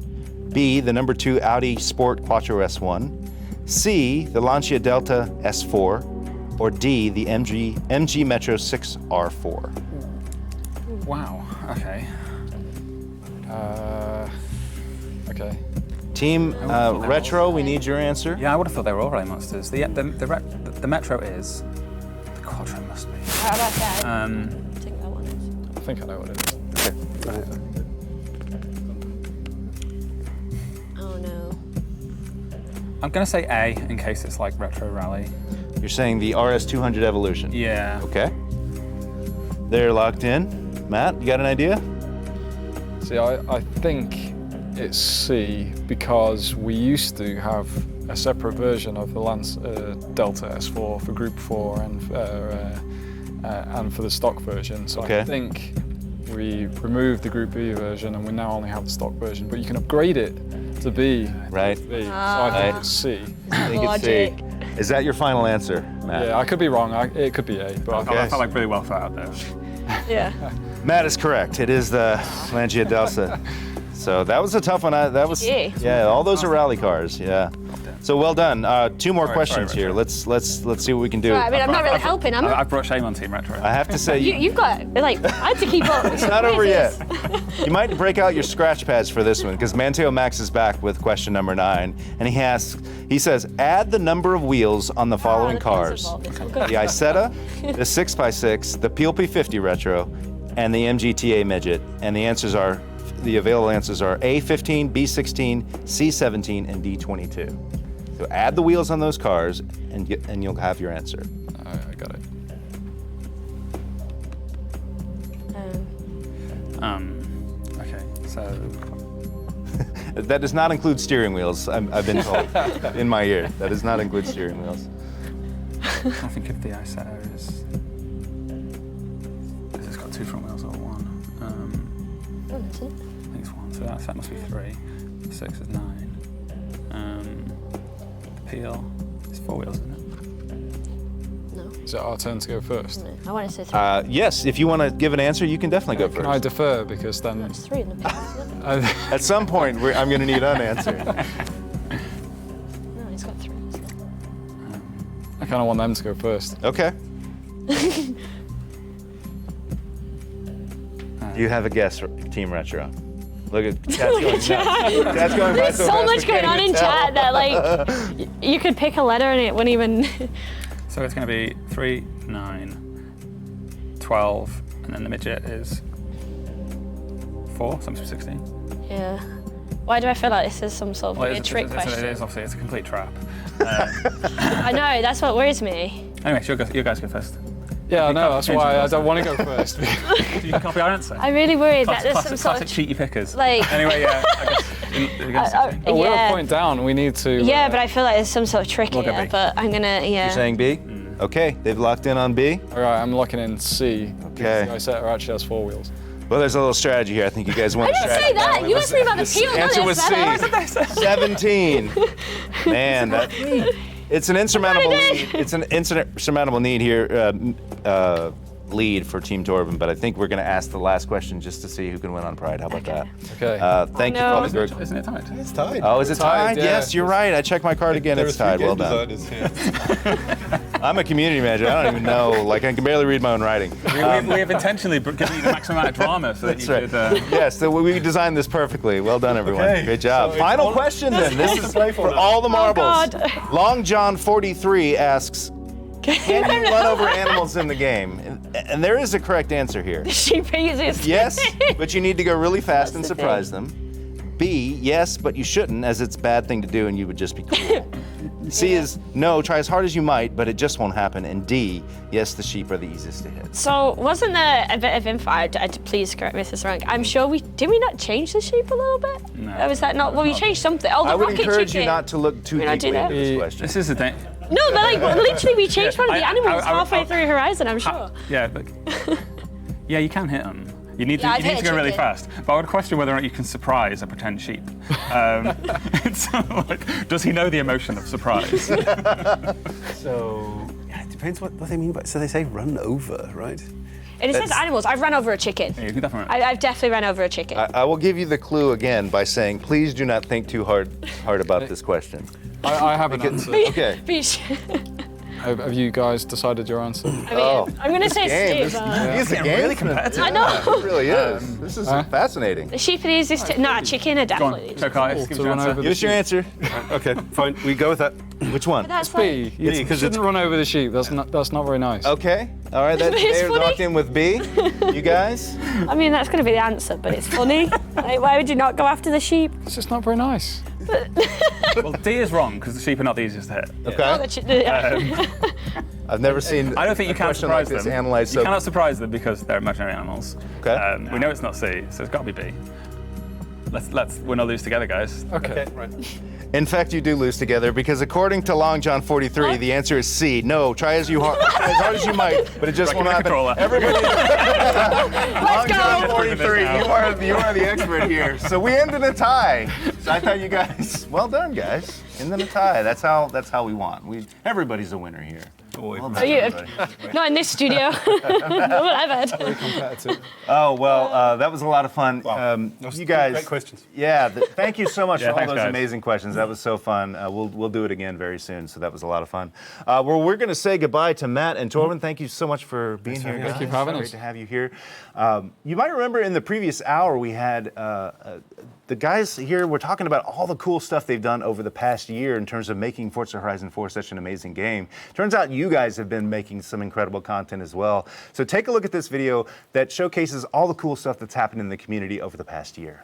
B, the number 2 Audi Sport Quattro S1, C, the Lancia Delta S4, or D, the MG Metro 6 R4? Wow. Okay. Okay. Team Retro, we need your answer. Yeah, I would have thought they were all rally monsters. The Metro is. The Quattro must be. How about that? Um, I think that one is. I think I know what it is. Oh no. I'm gonna say A in case it's like retro rally. You're saying the RS200 Evolution. Yeah. Okay. They're locked in. Matt, you got an idea? See, I think it's C because we used to have a separate version of the Delta S4 for Group 4 and for the stock version. So Okay. I think we removed the Group B version and we now only have the stock version. But you can upgrade it to B. Right. B. So I think Right. it's C. I think it's C. Is that your final answer, Matt? Yeah, I could be wrong. It could be A. But Okay. I felt like really well thought out there. Yeah. Matt is correct. It is the Lancia Delta. So that was a tough one. That was yeah. All those are rally cars. Yeah. So well done. 2 more questions here. Let's see what we can do. Right, I mean, I'm not really helping, am I? I've brought shame on Team Retro. I have to say You've got, like, I had to keep up. it's not over yet. You might break out your scratch pads for this one because Manteo Max is back with question number 9, and he says, add the number of wheels on the following cars: the Isetta, the 6x6, the PLP50 Retro, and the MGTA Midget. And the available answers are A15, B16, C17, and D22. So add the wheels on those cars, and you'll have your answer. I got it. Okay, so That does not include steering wheels, I've been told, in my ear. That does not include steering wheels. I think if the Isetta is it's got 2 front wheels or 1. I think it's 1, so that must be 3. 6 is 9. The PL is 4 wheels, isn't it? No. Is it our turn to go first? I want to say 3. Yes, if you want to give an answer, you can definitely go Can I first. defer because then There's 3 in the past. At some point, I'm going to need unanswered. No, it's got 3. I kind of want them to go first. Okay. You have a guess, Team Retro. Look at Chad's going nuts. Chad's going by There's so fast, much we going can't on even in tell. chat that, like, you could pick a letter and it wouldn't even. So it's going to be 3, 9, 12, and then the midget is 4, so it must be 16. Yeah. Why do I feel like this is some sort of weird trick question? It is obviously, it's a complete trap. I know, that's what worries me. Anyway, so you guys go first. Yeah, I know, that's change why the I answer. don't want to go first. You can copy our answer. I'm really worried that there's some Classic, sort of. cheaty pickers. Like- Anyway, yeah, I guess. You guys Oh, we're yeah. a point down, we need to... Yeah, but I feel like there's some sort of trick Look at here, me. but I'm gonna, yeah. You're saying B? Okay, they've locked in on B. All right, I'm locking in C. Okay. The Isetta actually has 4 wheels. Well, there's a little strategy here. I think you guys want I didn't say that! You asked me about the peel, not answer was this. C. 17. Man, it's an insurmountable What I need. It's an insurmountable need here. lead for Team Torben, but I think we're going to ask the last question just to see who can win on Pride. How about that? Okay. Thank you for all the great. Isn't it tied? It's tied. Oh, is it tied? Yeah. Yes, you're right. I checked my card again. It's tied. Well done. I'm a community manager. I don't even know. Like, I can barely read my own writing. We have intentionally given you the maximum amount of drama so that you could. Yes, so we designed this perfectly. Well done, everyone. Okay. Great job. So Final question then. This is for all the marbles. God. Long John 43 asks, can you run over animals in the game? And there is a correct answer here. Sheep easiest. Yes, but you need to go really fast and surprise them. B, yes, but you shouldn't, as it's a bad thing to do and you would just be cool. C is no, try as hard as you might, but it just won't happen. And D, yes, the sheep are the easiest to hit. So wasn't there a bit of info? Please correct me if this is wrong. I'm sure did we not change the sheep a little bit? No. Or was that not? Well, we changed something. Oh, the I would rocket encourage chicken. you not to look too We're not deeply doing into that? this question. This is the thing. No, but like literally, we changed one of the I- animals I- halfway through Horizon. I'm sure. Yeah, but yeah, you can hit them. You need Yeah, I've to hit a go really chicken. fast. But I would question whether or not you can surprise a pretend sheep. It's like, does he know the emotion of surprise? So yeah, it depends what they mean by. So they say run over, right? And it says animals. I've run over a chicken. Yeah, you can definitely. I've definitely run over a chicken. I will give you the clue again by saying, please do not think too hard about this question. I have an answer. Okay. Beach. Have you guys decided your answer? I mean, I'm gonna say Game. Steve. This is really competitive. I know. It really is. This is fascinating. The sheep are the easiest. No, chicken are Go on, definitely. Chokai, Cool, give to us your run answer. over Give us your answer. Okay, fine. We go with that. Which one? That's B. like, You because shouldn't run over the sheep. That's not very nice. Okay. All right. That's It's they're funny. locked in with B. You guys? I mean, that's gonna be the answer, but it's funny. Like, why would you not go after the sheep? It's just not very nice. Well, D is wrong because the sheep are not the easiest to hit. Okay. I've never seen. I don't think you a can question surprise like this them. analyzed You so. cannot surprise them because they're imaginary animals. Okay. We know it's not C, so it's got to be B. Let's win or lose together, guys. Okay. In fact, you do lose together because according to Long John 43, the answer is C. No, try as hard as you might, but it just won't happen. Controller. Everybody. Long John go. 43, you are the expert here. So we ended a tie. So I thought you guys, well done, guys. Ended a tie. That's how we want. Everybody's a winner here. Well done, Are you? everybody. Not in this studio. No one ever had. Competitive. Oh, well, that was a lot of fun. You guys. Great questions. Yeah, thank you so much for all thanks, those guys. amazing questions. That was so fun. We'll do it again very soon. So that was a lot of fun. We're going to say goodbye to Matt and Torben. Thank you so much for being here. Thank you for having Great us. to have you here. You might remember in the previous hour we had the guys here were talking about all the cool stuff they've done over the past year in terms of making Forza Horizon 4 such an amazing game. Turns out you guys have been making some incredible content as well. So take a look at this video that showcases all the cool stuff that's happened in the community over the past year.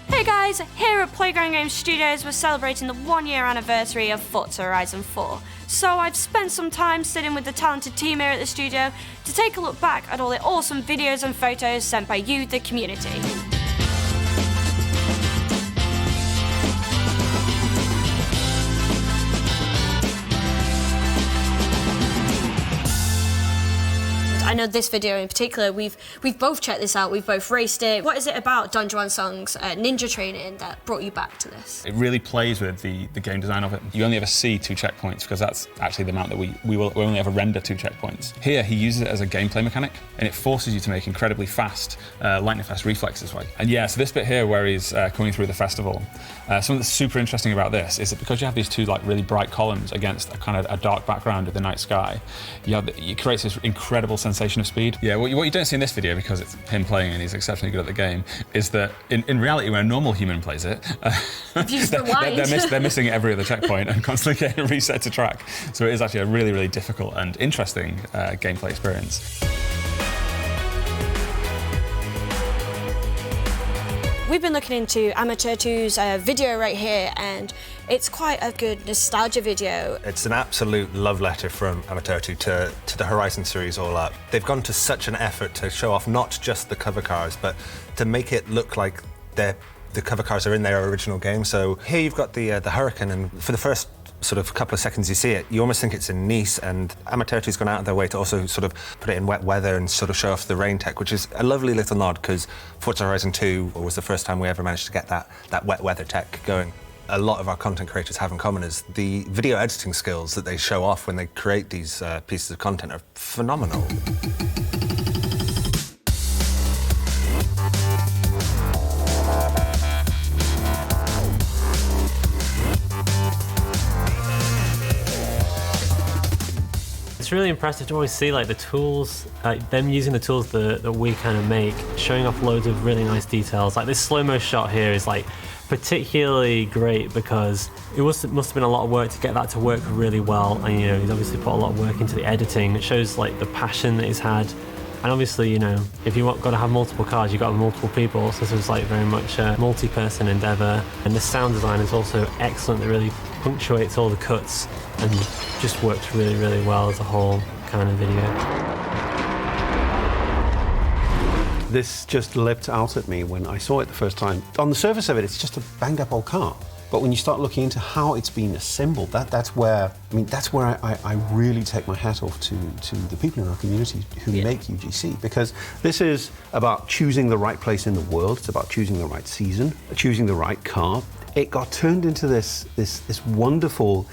Hey guys, here at Playground Games Studios we're celebrating the 1-year anniversary of Forza Horizon 4. So I've spent some time sitting with the talented team here at the studio to take a look back at all the awesome videos and photos sent by you, the community. I know this video in particular, we've both checked this out, we've both raced it. What is it about Don Juan Song's ninja training that brought you back to this? It really plays with the game design of it. You only ever see 2 checkpoints because that's actually the amount that we only ever render 2 checkpoints. Here, he uses it as a gameplay mechanic and it forces you to make incredibly fast, lightning fast reflexes. Right? And yeah, so this bit here where he's coming through the festival, something that's super interesting about this is that because you have these 2 like really bright columns against a kind of a dark background of the night sky, it creates this incredible sensation of speed. Yeah, what you don't see in this video, because it's him playing and he's exceptionally good at the game, is that in reality, when a normal human plays it, they're missing every other checkpoint and constantly getting reset to track. So it is actually a really, really difficult and interesting gameplay experience. We've been looking into Amateur 2's video right here, and it's quite a good nostalgia video. It's an absolute love letter from Amateur 2 to the Horizon series all up. They've gone to such an effort to show off not just the cover cars, but to make it look like the cover cars are in their original game. So here you've got the Hurricane, and for the first sort of couple of seconds you see it, you almost think it's in Nice, and Amateur 2's gone out of their way to also sort of put it in wet weather and sort of show off the rain tech, which is a lovely little nod because Forza Horizon 2 was the first time we ever managed to get that wet weather tech going. a lot of our content creators have in common is the video editing skills that they show off when they create these pieces of content are phenomenal. It's really impressive to always see like the tools, them using the tools that we kind of make, showing off loads of really nice details. Like this slow-mo shot here is like particularly great because it must have been a lot of work to get that to work really well. And you know, he's obviously put a lot of work into the editing. It shows like the passion that he's had. And obviously, you know, if you've got to have multiple cars, you've got to have multiple people. So this was like very much a multi-person endeavor. And the sound design is also excellent. It really punctuates all the cuts and just works really, really well as a whole kind of video. This just leapt out at me when I saw it the first time. On the surface of it, it's just a banged-up old car. But when you start looking into how it's been assembled, that's where I really take my hat off to the people in our community who make UGC, because this is about choosing the right place in the world. It's about choosing the right season, choosing the right car. It got turned into this wonderful,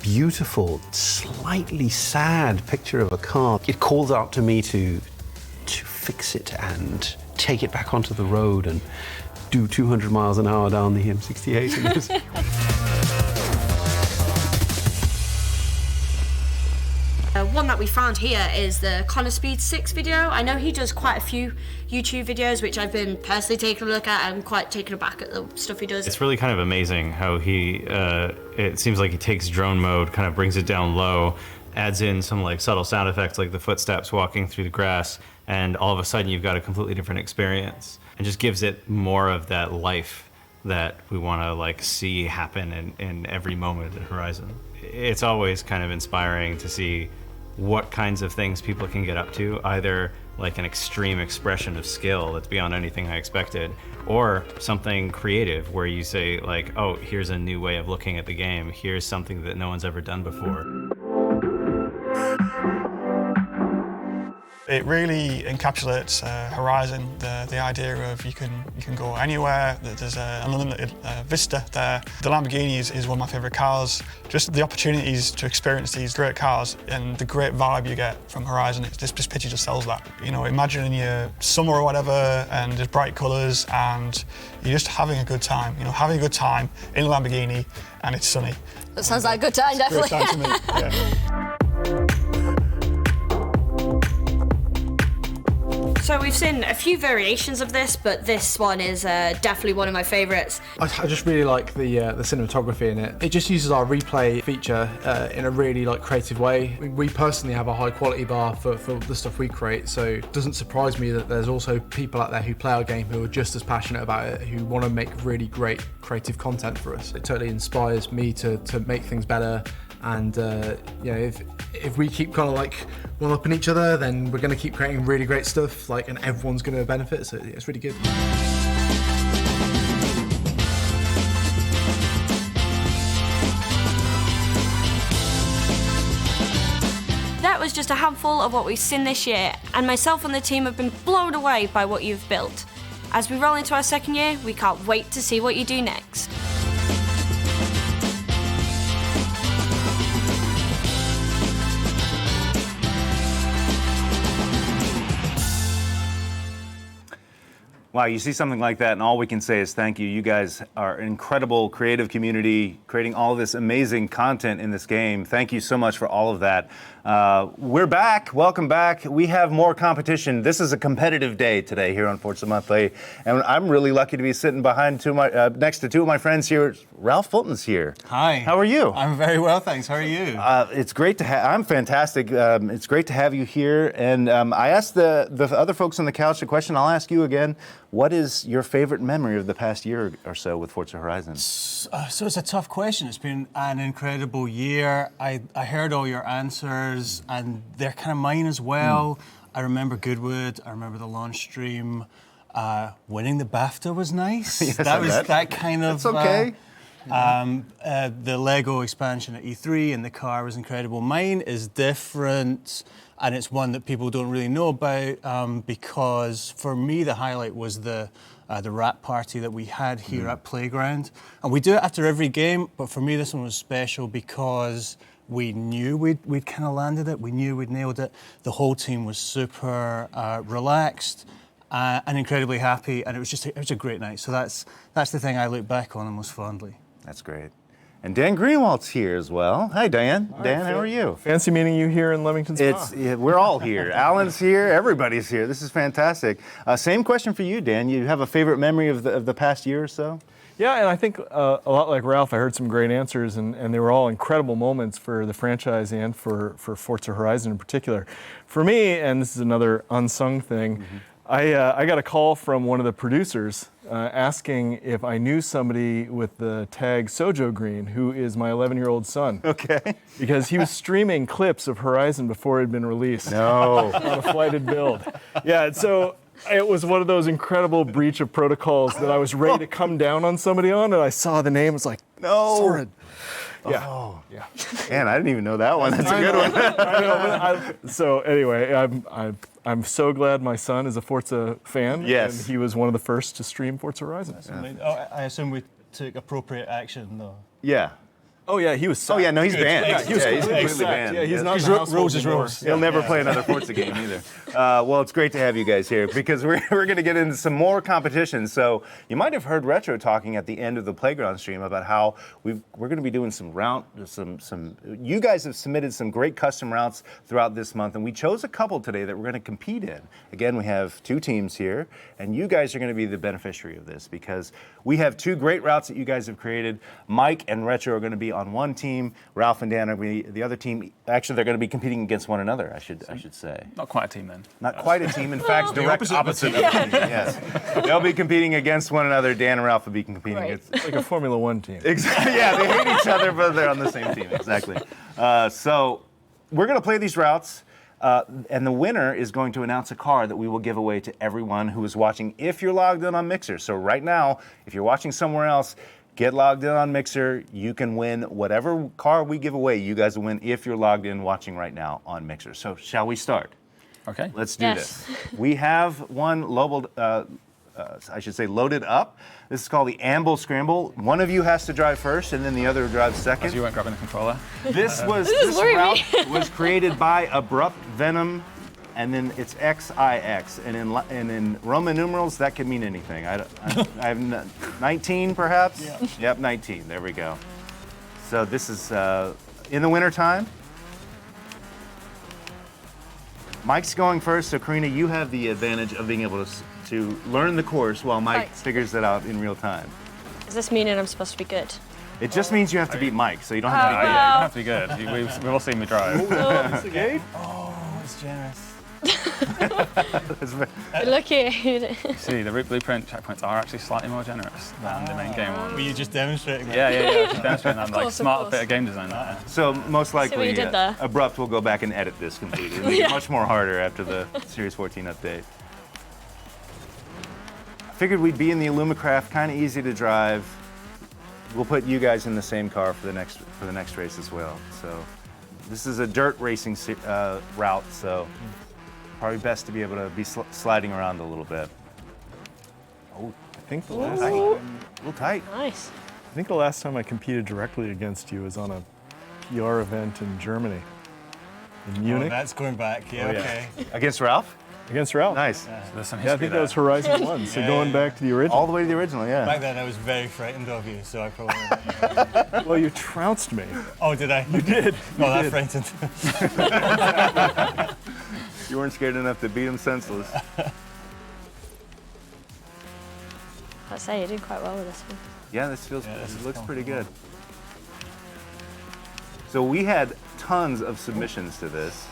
beautiful, slightly sad picture of a car. It calls out to me to fix it and take it back onto the road and do 200 miles an hour down the M68 in this. One that we found here is the Connor Speed 6 video. I know he does quite a few YouTube videos, which I've been personally taking a look at. I'm quite taken aback at the stuff he does. It's really kind of amazing how he, it seems like he takes drone mode, kind of brings it down low, adds in some like subtle sound effects like the footsteps walking through the grass, and all of a sudden you've got a completely different experience. And just gives it more of that life that we want to like see happen in every moment at Horizon. It's always kind of inspiring to see what kinds of things people can get up to, either like an extreme expression of skill that's beyond anything I expected, or something creative where you say like, oh, here's a new way of looking at the game, here's something that no one's ever done before. It really encapsulates Horizon, the idea of you can go anywhere, that there's an unlimited vista there. The Lamborghini is one of my favourite cars. Just the opportunities to experience these great cars and the great vibe you get from Horizon, this picture just sells that. You know, imagine in your summer or whatever and there's bright colours and you're just having a good time. You know, having a good time in a Lamborghini and it's sunny. That sounds like a good time, definitely. Great time to me, yeah. So we've seen a few variations of this, but this one is definitely one of my favourites. I just really like the cinematography in it. It just uses our replay feature in a really like creative way. We personally have a high quality bar for the stuff we create, so it doesn't surprise me that there's also people out there who play our game who are just as passionate about it, who want to make really great creative content for us. It totally inspires me to make things better. And you know, if we keep kind of like one-upping each other, then we're going to keep creating really great stuff, like, and everyone's going to benefit. So it's really good. That was just a handful of what we've seen this year, and myself and the team have been blown away by what you've built. As we roll into our second year, we can't wait to see what you do next. Wow, you see something like that and all we can say is thank you. You guys are an incredible creative community creating all this amazing content in this game. Thank you so much for all of that. We're back. Welcome back. We have more competition. This is a competitive day today here on Forza Monthly, and I'm really lucky to be sitting behind next to two of my friends here. Ralph Fulton's here. Hi. How are you? I'm very well, thanks. How are you? It's great to have. I'm fantastic. It's great to have you here. And I asked the other folks on the couch a question. I'll ask you again. What is your favorite memory of the past year or so with Forza Horizon? So it's a tough question. It's been an incredible year. I heard all your answers, and they're kind of mine as well. I remember Goodwood. I remember the launch stream. Winning the BAFTA was nice. Yes, that was that kind of. That's okay. The Lego expansion at E3 and the car was incredible. Mine is different. and it's one that people don't really know about because for me the highlight was the wrap party that we had here at Playground, and we do it after every game. But for me, this one was special because we knew we'd kind of landed it. We knew we'd nailed it. The whole team was super relaxed and incredibly happy, and it was a great night. So that's the thing I look back on most fondly. That's great. And Dan Greenwald's here as well. Hi, Dan. Dan, how are you? Fancy meeting you here in Leamington Spa. We're all here. Alan's here. Everybody's here. This is fantastic. Same question for you, Dan. You have a favorite memory of the past year or so? Yeah, and I think a lot like Ralph, I heard some great answers, and they were all incredible moments for the franchise and for Forza Horizon in particular. For me, and this is another unsung thing, I got a call from one of the producers asking if I knew somebody with the tag Sojo Green, who is my 11-year-old son. Okay. Because he was streaming clips of Horizon before it had been released. No. On a flighted build. Yeah, so it was one of those incredible breach of protocols that I was ready to come down on somebody on, and I saw the name, I was like, no. Soren. Yeah. Oh. Yeah. Man, I didn't even know that one. That's a good one. I know. So anyway, I'm so glad my son is a Forza fan. Yes. And he was one of the first to stream Forza Horizon. I assume we took appropriate action, though. Yeah. Oh yeah, he was. Oh yeah, no, he's banned. Yeah, he's completely banned. Yeah, he's not. Rules is rules. He'll never play another Forza game either. Well, it's great to have you guys here because we're going to get into some more competition. So you might have heard Retro talking at the end of the Playground stream about how we're going to be doing some you guys have submitted some great custom routes throughout this month, and we chose a couple today that we're going to compete in. Again, we have 2 teams here, and you guys are going to be the beneficiary of this because we have 2 great routes that you guys have created. Mike and Retro are going to be on one team. Ralph and Dan are the other team. Actually, they're going to be competing against one another, I should say. Not quite a team then. Not quite a team. In fact, direct opposite of a team. Yes. They'll be competing against one another. Dan and Ralph will be competing against. It's like a Formula One team. Exactly. Yeah, they hate each other, but they're on the same team. Exactly. So we're going to play these routes. And the winner is going to announce a car that we will give away to everyone who is watching if you're logged in on Mixer. So right now, if you're watching somewhere else, get logged in on Mixer. You can win whatever car we give away. You guys will win if you're logged in watching right now on Mixer. So shall we start? Okay. Let's do this. We have one loaded up. This is called the Amble Scramble. One of you has to drive first, and then the other drives second. As you weren't grabbing the controller. This route was created by Abrupt Venom, and then it's XIX, and in Roman numerals that could mean anything. I have 19 perhaps. Yeah. Yep, 19. There we go. So this is in the wintertime. Mike's going first, so Karina, you have the advantage of being able to learn the course while Mike figures it out in real time. Does this mean that I'm supposed to be good? It just means you have to beat Mike, so you don't have to be good. You don't have to be good. We've all seen me drive. It's a game? Oh, it's generous. Look here. See, the blueprint checkpoints are actually slightly more generous than the main game ones. Were you just demonstrating that? Yeah. Just demonstrating that. Like smart bit of game design there. So most likely, did there. Abrupt will go back and edit this completely. It'll be much more harder after the Series 14 update. I figured we'd be in the Illumicraft, kind of easy to drive. We'll put you guys in the same car for the next race as well. So this is a dirt racing route, so probably best to be able to be sliding around a little bit. Oh, I think the last a little tight. Nice. I think the last time I competed directly against you was on a PR event in Germany, in Munich. Oh, that's going back. Yeah, okay. Against Ralph? Against Ralph. Nice. So there's some Yeah, I think that was Horizon 1, so going back to the original. All the way to the original, yeah. Back then I was very frightened of you, so I probably... Well, you trounced me. Oh, did I? You did. No, that frightened. You weren't scared enough to beat him senseless. I'd say you did quite well with this one. Yeah, this looks pretty good. So we had tons of submissions to this.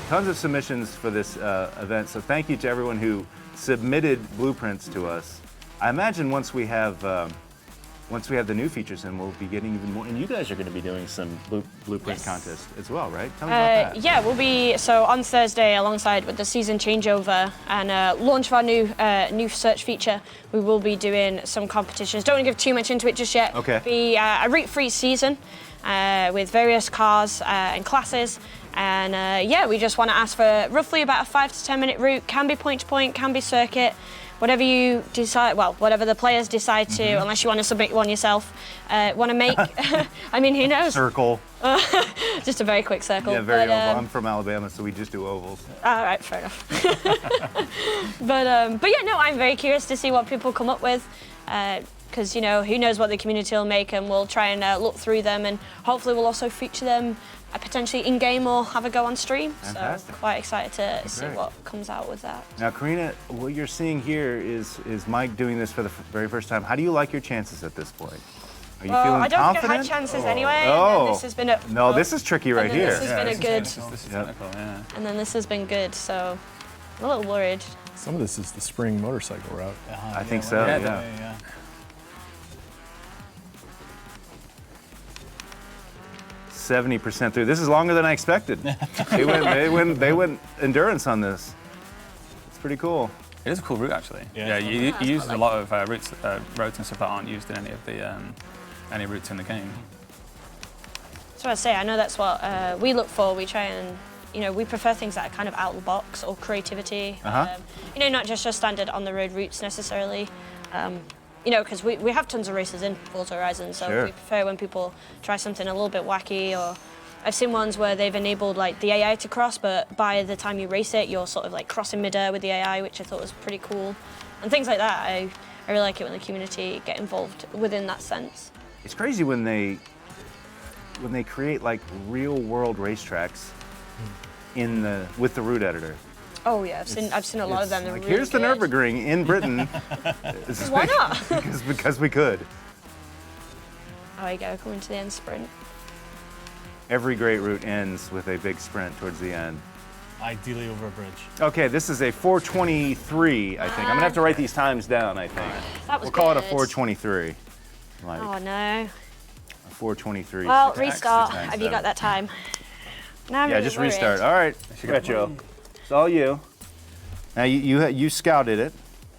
Tons of submissions for this event, so thank you to everyone who submitted blueprints to us. I imagine once we have the new features in, we'll be getting even more. And you guys are going to be doing some blueprint contest as well, right? Tell me about that. Yeah, we'll be on Thursday alongside with the season changeover and launch of our new search feature. We will be doing some competitions. Don't want to give too much into it just yet. Okay. It'll be a route-free season with various cars and classes. And yeah, we just want to ask for roughly about a 5 to 10 minute route. Can be point to point, can be circuit, whatever you decide. Well, whatever the players decide to, unless you want to submit one yourself. Want to make? I mean, who knows? Circle. Just a very quick circle. Yeah, very oval. I'm from Alabama, so we just do ovals. All right, fair enough. but yeah, no, I'm very curious to see what people come up with. Because, you know, who knows what the community will make, and we'll try and look through them, and hopefully we'll also feature them potentially in-game or have a go on stream. Fantastic. So quite excited to see what comes out with that. Now, Karina, what you're seeing here is Mike doing this for the very first time. How do you like your chances at this point? Are you feeling I don't confident? think I had chances anyway. Oh. And this has been a, No, this is tricky right here. This has been a good. This is technical, yeah. And then this has been good, so I'm a little worried. Some of this is the spring motorcycle route. I think so, yeah. 70% through. This is longer than I expected. they went endurance on this. It's pretty cool. It is a cool route, actually. Yeah, you use a lot of roads and stuff that aren't used in any of the any routes in the game. So I say, I know that's what we look for. We try and, you know, we prefer things that are kind of out of the box or creativity. You know, not just your standard on the road routes necessarily. You know, because we have tons of races in Forza Horizon, so we prefer when people try something a little bit wacky. Or I've seen ones where they've enabled like the AI to cross, but by the time you race it, you're sort of like crossing midair with the AI, which I thought was pretty cool. And things like that, I really like it when the community get involved within that sense. It's crazy when they create like real world racetracks with the route editor. Oh yeah, I've seen a lot of them. They're Like, really here's the good. Nürburgring in Britain. Why not? because we could. Oh, you go, coming to the end sprint. Every great route ends with a big sprint towards the end. Ideally over a bridge. Okay, this is a 4:23, I think. I'm gonna have to write these times down, I think. That was We'll call it a good. 4:23. Like Oh no. a 4:23. Well, restart. Have you got that time? Now I'm Yeah, really just worried. restart. All right, got you. It's all you. Now you scouted it.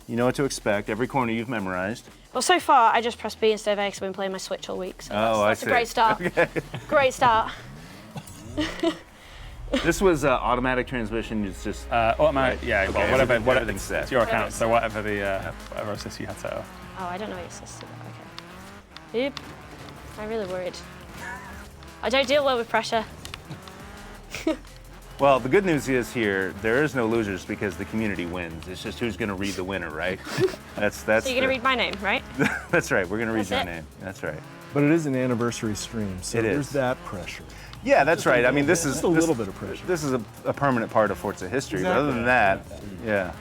You know what to expect. Every corner you've memorized. Well, so far I just pressed B instead of A because I've been playing my Switch all week. So that's a great start. Okay. Great start. This was automatic transmission. It's just automatic. Yeah, okay, well, whatever everything's set. It's your account, so whatever assist you had set up. Oh, I don't know what your sister. Okay. Yep. I'm really worried. I don't deal well with pressure. Well, the good news is here there is no losers because the community wins. It's just who's going to read the winner, right? That's. So you're going to read my name, right? That's right. We're going to read That's your it. name. That's right. But it is an anniversary stream, so It is. there's that pressure. Yeah, that's right. I mean, this is just a little bit of pressure. This is a permanent part of Forza history. But Exactly. other than that, yeah.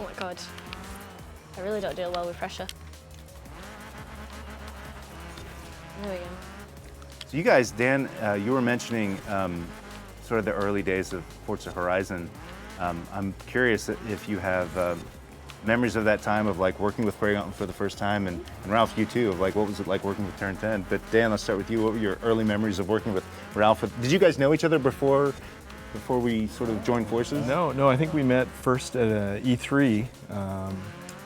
Oh my god. I really don't deal well with pressure. There we go. So you guys, Dan, you were mentioning sort of the early days of Forza Horizon. I'm curious if you have memories of that time of like working with Quagon for the first time, and Ralph, you too, of like what was it like working with Turn 10? But Dan, let's start with you. What were your early memories of working with Ralph? Did you guys know each other before we sort of joined forces? No, I think we met first at E3.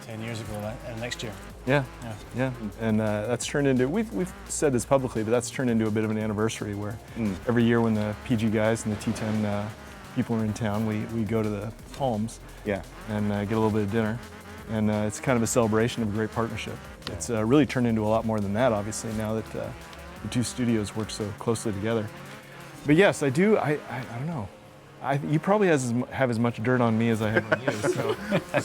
10 years ago, next year. Yeah. And that's turned into, we've said this publicly, but that's turned into a bit of an anniversary where every year when the PG guys and the T10 people are in town, we go to the Palms and get a little bit of dinner. And it's kind of a celebration of a great partnership. It's really turned into a lot more than that, obviously, now that the two studios work so closely together. But yes, I do, I don't know. You probably have as much dirt on me as I have on you. So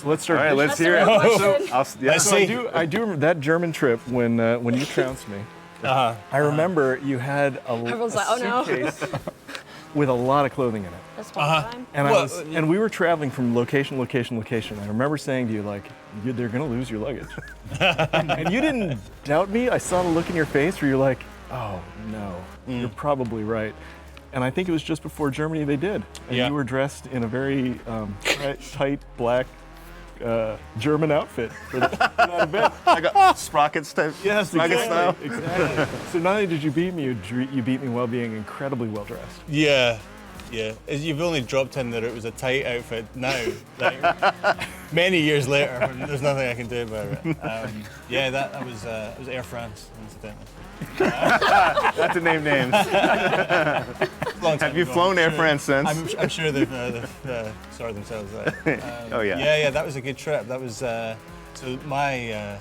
let's start. All right, let's hear it. Let's see. I do remember that German trip when you trounced me. I remember you had a suitcase with a lot of clothing in it. That's one time. And we were traveling from location to location. I remember saying to you, like, they're going to lose your luggage. And you didn't doubt me. I saw the look in your face where you're like, oh, no, you're probably right. And I think it was just before Germany they did. And you were dressed in a very tight black German outfit for that event. I got sprockets type. Yes, sprocket style. Exactly. So not only did you beat me, you beat me while being incredibly well dressed. Yeah. You've only dropped in that it was a tight outfit now. many years later, when there's nothing I can do about it. Yeah, that was Air France, incidentally. Not to name names. Have you flown Air France since? I'm sure they've sorted themselves out. Oh yeah. Yeah, that was a good trip. That was so my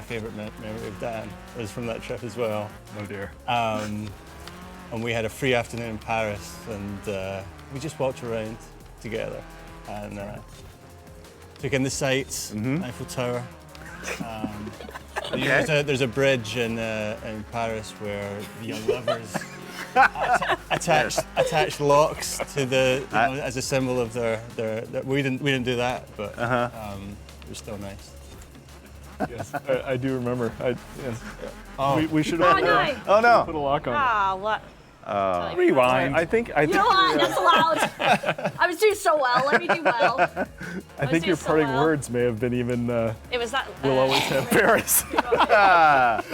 favourite memory of Dan was from that trip as well. Oh dear. And we had a free afternoon in Paris, and we just walked around together and took in the sights, Eiffel Tower. There's a bridge in Paris where the young lovers attached locks to the as a symbol of their. We didn't do that, but it was still nice. Yes, I do remember. Yes. Oh. We should Oh, have no. Oh no. put a lock on it. Ah, what? Rewind. I think. You know what? That's allowed. I was doing so well. Let me do well. I think your parting words may have been even. It was that. We'll always have Paris.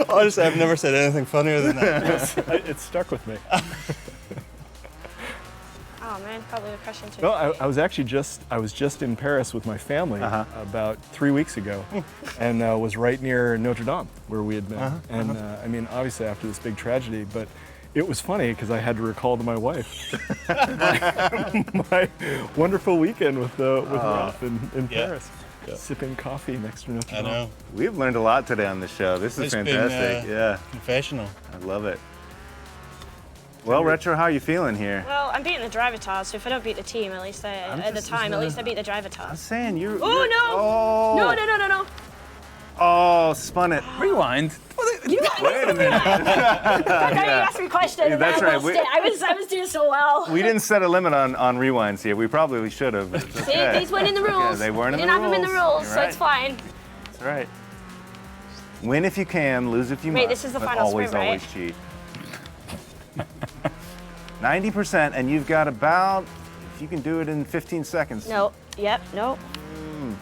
Honestly, I've never said anything funnier than that. It stuck with me. Oh man, probably a crush into. No, I was actually just in Paris with my family about 3 weeks ago, and was right near Notre Dame where we had been. And I mean, obviously after this big tragedy, but it was funny because I had to recall to my wife my wonderful weekend with Ralph in Paris, sipping coffee next to Notre Dame. I know. We've learned a lot today on the show. This is fantastic. Been, confessional. I love it. Well, Retro, how are you feeling here? Well, I'm beating the driver task, so if I don't beat the team, at least at least I beat the driver task. I'm saying you're. Oh no! Oh. No! Oh, spun it. Rewind. You Wait a minute. How you asked me questions? Yeah, that's and I right. lost it. I was doing so well. We didn't set a limit on rewinds here. We probably should have. See, these weren't in the rules. Yeah, they weren't in the rules. We didn't have them in the rules, You're so right. it's fine. That's right. Win if you can, lose if you Wait, must. this is the but final always, sprint, right? always cheat. 90%, and you've got about, if you can do it in 15 seconds. No. Yep. No.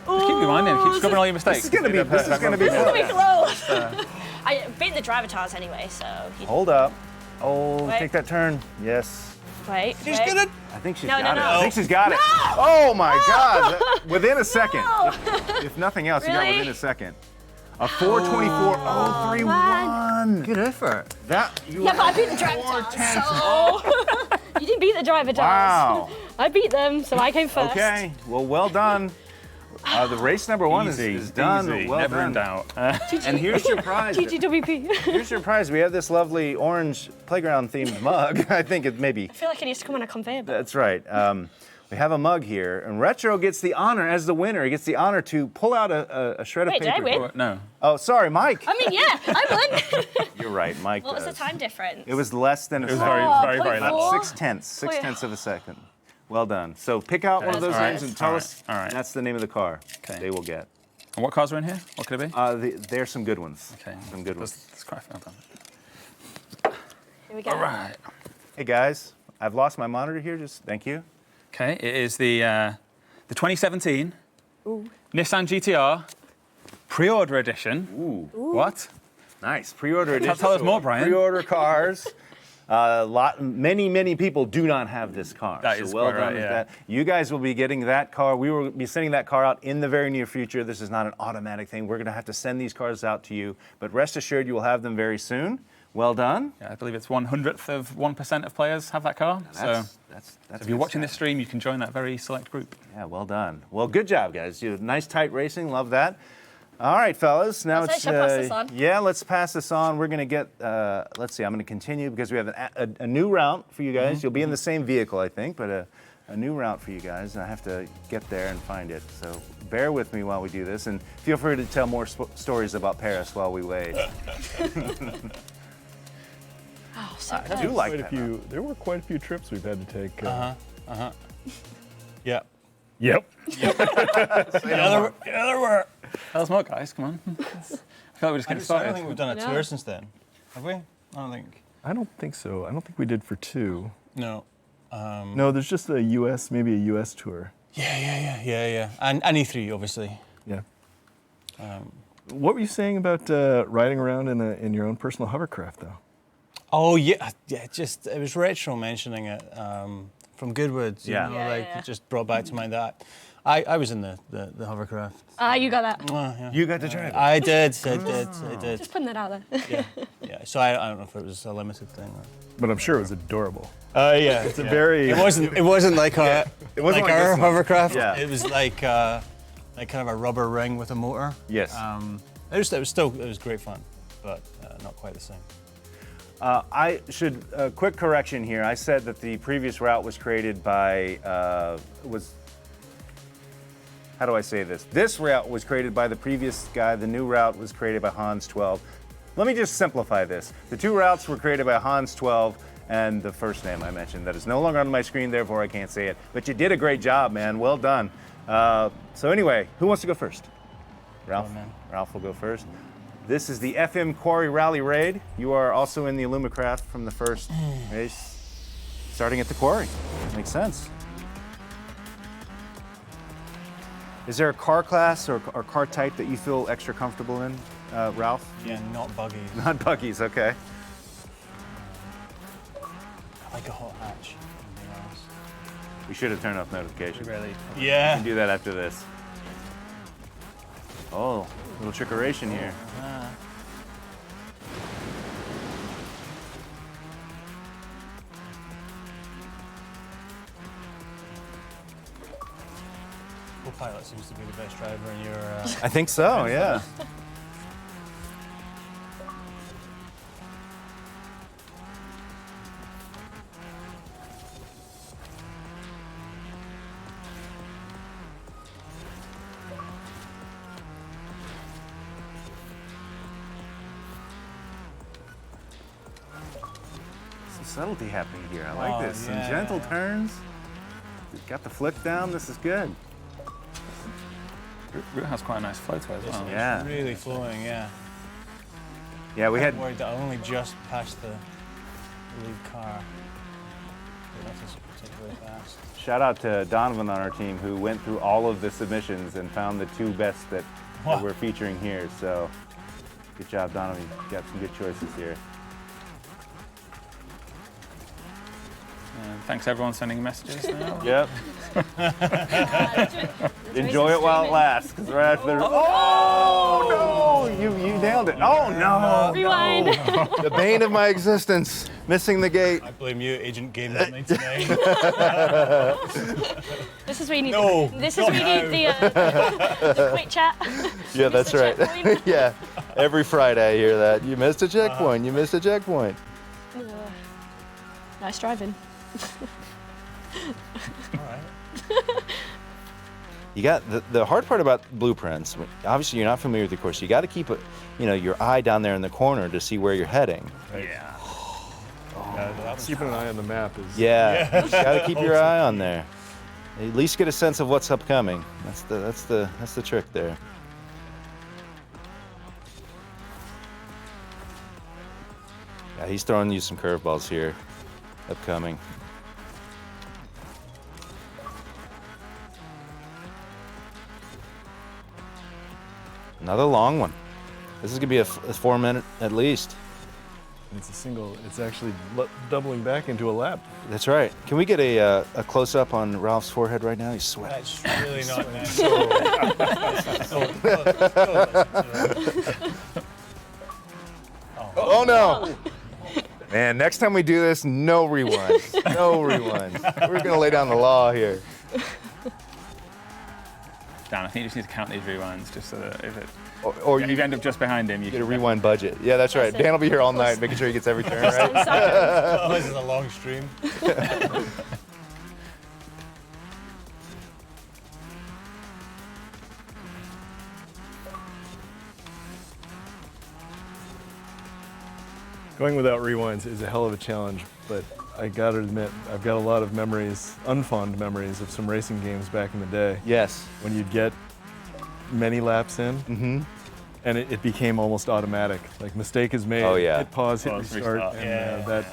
Just keep reminding him. Keep scrubbing all your mistakes. This is gonna be It's gonna be close. I beat the driver task anyway, so. Hold up. Oh, Wait. take that turn. Yes. Wait. She's wait. gonna. I think she's No, got no, it. no. I think she's got it. Oh my God! Within a second. If nothing else, you got Really? within a second. A 4:24.031. Good effort. That you Yeah, but I beat the driver task, so. You didn't beat the driver task. Wow. I beat them, so I came first. Okay. Well done. The race number one is done. Easy. Well Never done. in doubt. And here's your prize. GGWP. Here's your prize. We have this lovely orange playground-themed mug. I think it maybe. I feel like it needs to come on a conveyor belt. That's right. We have a mug here, and Retro gets the honor as the winner. He gets the honor to pull out a shred Wait, of paper. did I win? No. Oh, sorry, Mike. I mean, yeah, I won. You're right, Mike. What was the does. time difference? It was less than a second. very less. 6/10 of a second. Well done. So pick out one of those All right. names and tell us. All right. That's the name of the car. Okay. They will get. And what cars are in here? What could it be? There's some good ones. Okay. Some good ones. That's quite fun. Here we go. All right. Hey guys, I've lost my monitor here. Just thank you. Okay. It is the 2017 Nissan GTR pre-order edition. Ooh. What? Nice. Pre-order edition. Tell us more, Brian. Pre-order cars. Many people do not have this car. That so is well quite done right, with yeah. that. You guys will be getting that car. We will be sending that car out in the very near future. This is not an automatic thing. We're going to have to send these cars out to you, but rest assured you will have them very soon. Well done. Yeah, I believe it's 1/100th of 1% of players have that car. That's if you're watching this stream, you can join that very select group. Yeah, well done. Well, good job, guys. You nice tight racing. Love that. All right, fellas. Now Let's pass this on. Yeah, let's pass this on. We're going to get. Let's see. I'm going to continue because we have a new route for you guys. You'll be in the same vehicle, I think, but a new route for you guys. And I have to get there and find it. So bear with me while we do this, and feel free to tell more stories about Paris while we wait. Oh, so I do like that. There were quite a few trips we've had to take. Yeah. Yep. There were. Tell us more, guys. Come on. I feel like we're just getting I don't started. think we've done a tour since then. Have we? I don't think. I don't think so. I don't think we did for two. No. No, there's just a U.S., maybe a U.S. tour. Yeah. And E3, obviously. Yeah. What were you saying about riding around in your own personal hovercraft, though? Oh yeah. Just it was Retro mentioning it. from Goodwood. You know, it just brought back to mind that. I was in the hovercraft. You got that. Yeah. You got to drive it. I did. I did. Just putting that out there. Yeah. So I don't know if it was a limited thing. But I'm sure it was adorable. Yeah. It's a very. It wasn't like a. It wasn't like our this one. hovercraft. Yeah. It was like kind of a rubber ring with a motor. Yes. It was great fun, but not quite the same. I should quick correction here. I said that the previous route was created by how do I say this? This route was created by the previous guy. The new route was created by Hans 12. Let me just simplify this. The two routes were created by Hans 12 and the first name I mentioned that is no longer on my screen, therefore I can't say it. But you did a great job, man. Well done. So anyway, who wants to go first? Ralph. Ralph will go first. This is the FM Quarry Rally Raid. You are also in the Illumicraft from the first race, starting at the quarry. Makes sense. Is there a car class or car type that you feel extra comfortable in, Ralph? Yeah, not buggies. Not buggies, okay. I like a hot hatch. We should have turned off notifications. Really? We Yeah. can do that after this. Oh, little trickeration here. Co-pilot seems to be the best driver in your. I think so, yeah. Some subtlety happening here. I like this. Some gentle turns. Got the flick down. This is good. Route has quite a nice flow to it as well. Yeah. It's really flowing, yeah. Yeah, we had. I'm worried that I only just passed the lead car. That's particularly fast. Shout out to Donovan on our team who went through all of the submissions and found the two best that we're featuring here. So good job, Donovan. You got some good choices here. Thanks everyone sending messages now. Yep. Enjoy it while it lasts, because right after there's. Oh no! You nailed it. Oh no! Rewind. The bane of my existence, missing the gate. I blame you, Agent Game 99. This is where you need. No, This is where you need the quick chat. Yeah, that's right. Yeah, every Friday I hear that. You missed a checkpoint. You missed a checkpoint. Nice driving. You got the hard part about blueprints. Obviously, you're not familiar with the course. You got to keep it, your eye down there in the corner to see where you're heading. Yeah. Keeping an eye on the map is. Yeah, you got to keep your eye on there. At least get a sense of what's upcoming. That's the trick there. Yeah, he's throwing you some curveballs here, upcoming. Another long one. This is gonna be a 4 minute at least. It's a single. It's actually doubling back into a lap. That's right. Can we get a close up on Ralph's forehead right now? He's sweating. That's really not nice. Oh no! Man, next time we do this, no rewinds. No rewinds. We're gonna lay down the law here. Dan, I think you just need to count these rewinds just so that if you end up just behind him, you get a rewind budget. Yeah, that's right. Dan will be here all night, making sure he gets every turn right. Oh, this is a long stream. Going without rewinds is a hell of a challenge, but I gotta admit, I've got a lot of memories, unfond memories of some racing games back in the day. Yes. When you'd get many laps in, and it became almost automatic. Like, mistake is made, Oh, yeah. hit pause, hit restart, and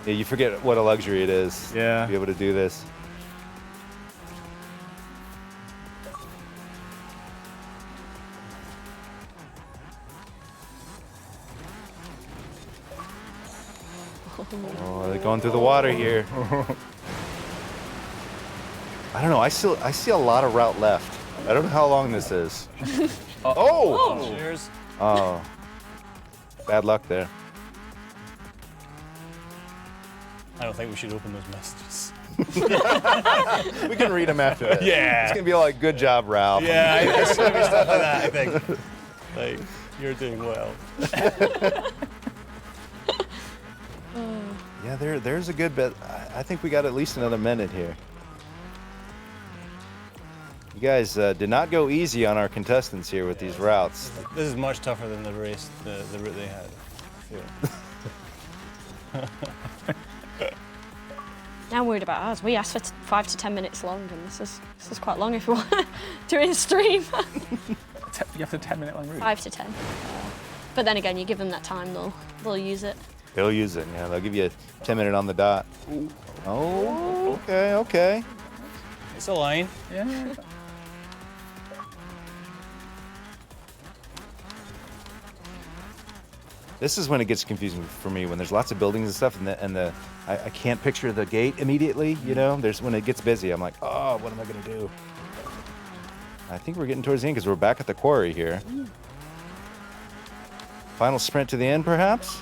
Yeah, you forget what a luxury it is Yeah. to be able to do this. Oh, they're going through the water here. I don't know. I see a lot of route left. I don't know how long this is. Oh! Cheers. Oh. Bad luck there. I don't think we should open those messages. We can read them after this. Yeah. It's gonna be like, good job, Ralph. Yeah, it's gonna be stuff like that, I think. Like, you're doing well. Yeah, there's a good bit. I think we got at least another minute here. You guys did not go easy on our contestants here with these routes. This is much tougher than the race, the route they had. I feel. Now I'm worried about ours. We asked for 5 to 10 minutes long, and this is quite long if you want to do it in stream. You have a 10-minute long route. 5 to 10. But then again, you give them that time, they'll use it. They'll use it, yeah. They'll give you a 10-minute on the dot. Oh, okay, okay. It's a line. Yeah. This is when it gets confusing for me, when there's lots of buildings and stuff, and I can't picture the gate immediately, you know? When it gets busy, I'm like, oh, what am I gonna do? I think we're getting towards the end because we're back at the quarry here. Final sprint to the end, perhaps?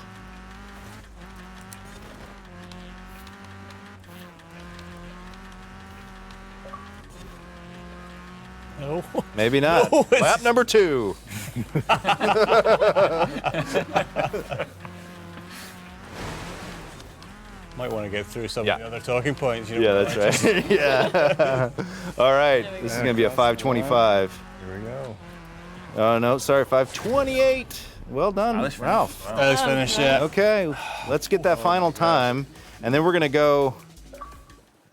No. Maybe not. No, Lap number 2. Might want to get through some of the other talking points. You know, Yeah, that's right. Yeah. All right. This is going to be a 5:25. Here we go. Oh, no, sorry, 5:28. Well done, Ralph. Alex finished, yeah. Okay, let's get that final time, and then we're going to go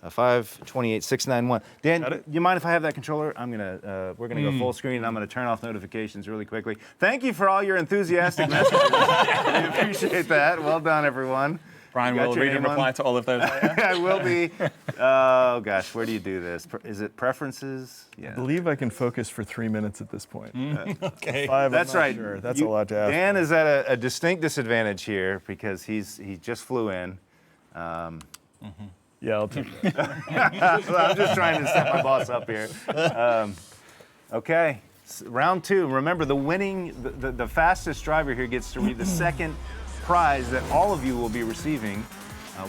5:28.691. Dan, you mind if I have that controller? We're gonna go full screen, and I'm gonna turn off notifications really quickly. Thank you for all your enthusiastic messages. I appreciate that. Well done, everyone. Brian will read and reply to all of those later. I will be. Oh gosh, where do you do this? Is it preferences? I believe I can focus for 3 minutes at this point. Okay. 5, That's I'm not right. Sure. That's a lot to ask. Dan is at a distinct disadvantage here because he just flew in. Yeah, I'll take that. I'm just trying to set my boss up here. Okay, round 2. Remember, the fastest driver here gets to read the second prize that all of you will be receiving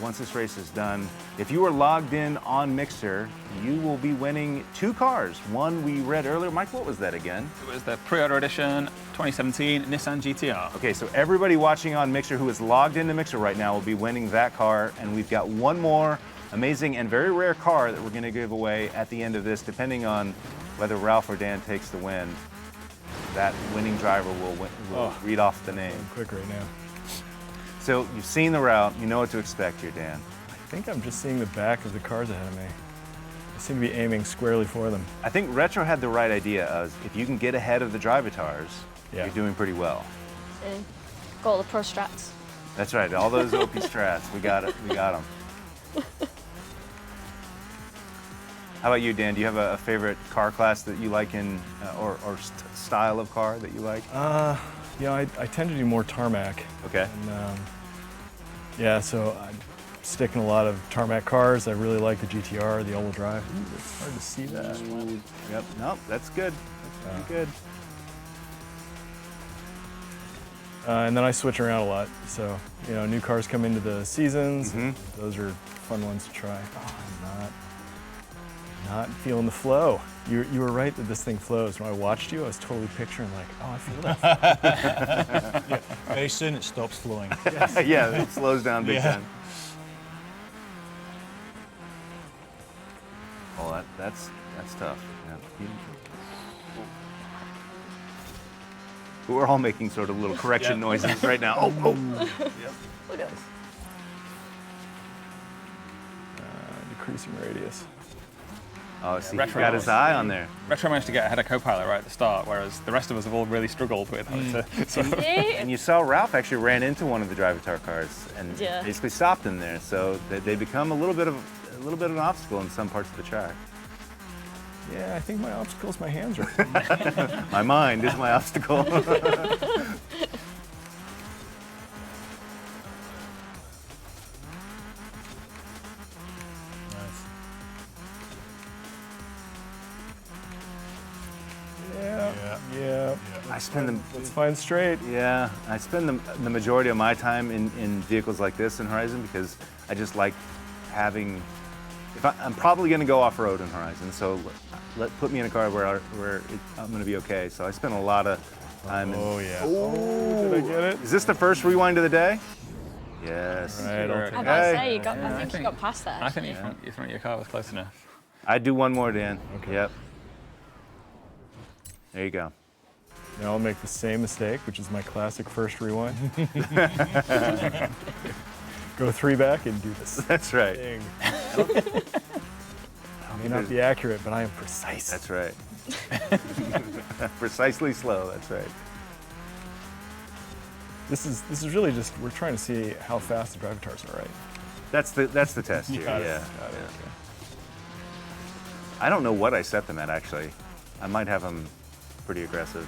once this race is done. If you are logged in on Mixer, you will be winning 2 cars. One we read earlier. Mike, what was that again? It was the pre-order edition 2017 Nissan GTR. Okay, so everybody watching on Mixer who is logged into Mixer right now will be winning that car, and we've got one more amazing and very rare car that we're going to give away at the end of this, depending on whether Ralph or Dan takes the win. That winning driver will read off the name. I'm quick right now. So you've seen the route, you know what to expect here, Dan. I think I'm just seeing the back of the cars ahead of me. I seem to be aiming squarely for them. I think Retro had the right idea of if you can get ahead of the Drivatars, you're doing pretty well. Got all the pro strats. That's right, all those OP strats, we got it, we got them. How about you, Dan? Do you have a favorite car class that you like or style of car that you like? I tend to do more tarmac. Okay. And, so I'm sticking a lot of tarmac cars. I really like the GTR, the all-wheel drive. Ooh, it's hard to see that. Yep, no, that's good. That's pretty good. And then I switch around a lot. So, new cars come into the seasons. Those are fun ones to try. Oh, I'm not feeling the flow. You were right that this thing flows. When I watched you, I was totally picturing like, oh, I feel that. Very soon it stops flowing. Yeah, it slows down big time. Well, that's tough. Yeah. We're all making sort of little correction noises right now. Oh. Yep. Decreasing radius. Oh, see, he got his eye on there. Retro managed to get ahead of Copilot right at the start, whereas the rest of us have all really struggled with how to. And you saw Ralph actually ran into one of the Drivatar cars and basically stopped him there. So they become a little bit of an obstacle in some parts of the track. Yeah, I think my obstacle is my hands right. My mind is my obstacle. I spend the. Let's find straight. Yeah, I spend the majority of my time in vehicles like this in Horizon because I just like having. I'm probably going to go off road in Horizon, so put me in a car where I'm going to be okay. So I spend a lot of time. Oh yeah. Oh, did I get it? Is this the first rewind of the day? Yes. Right, I was about to say, I think you got past that. I think your front of your car was close enough. I'd do one more, Dan. Okay. Yep. There you go. Now I'll make the same mistake, which is my classic first rewind. Go 3 back and do this. That's right. Thing. I may not be accurate, but I am precise. That's right. Precisely slow. That's right. This is really just we're trying to see how fast the drive guitars are, right? That's the test here. Got it. Yeah. Got it. Yeah. I don't know what I set them at actually. I might have them pretty aggressive.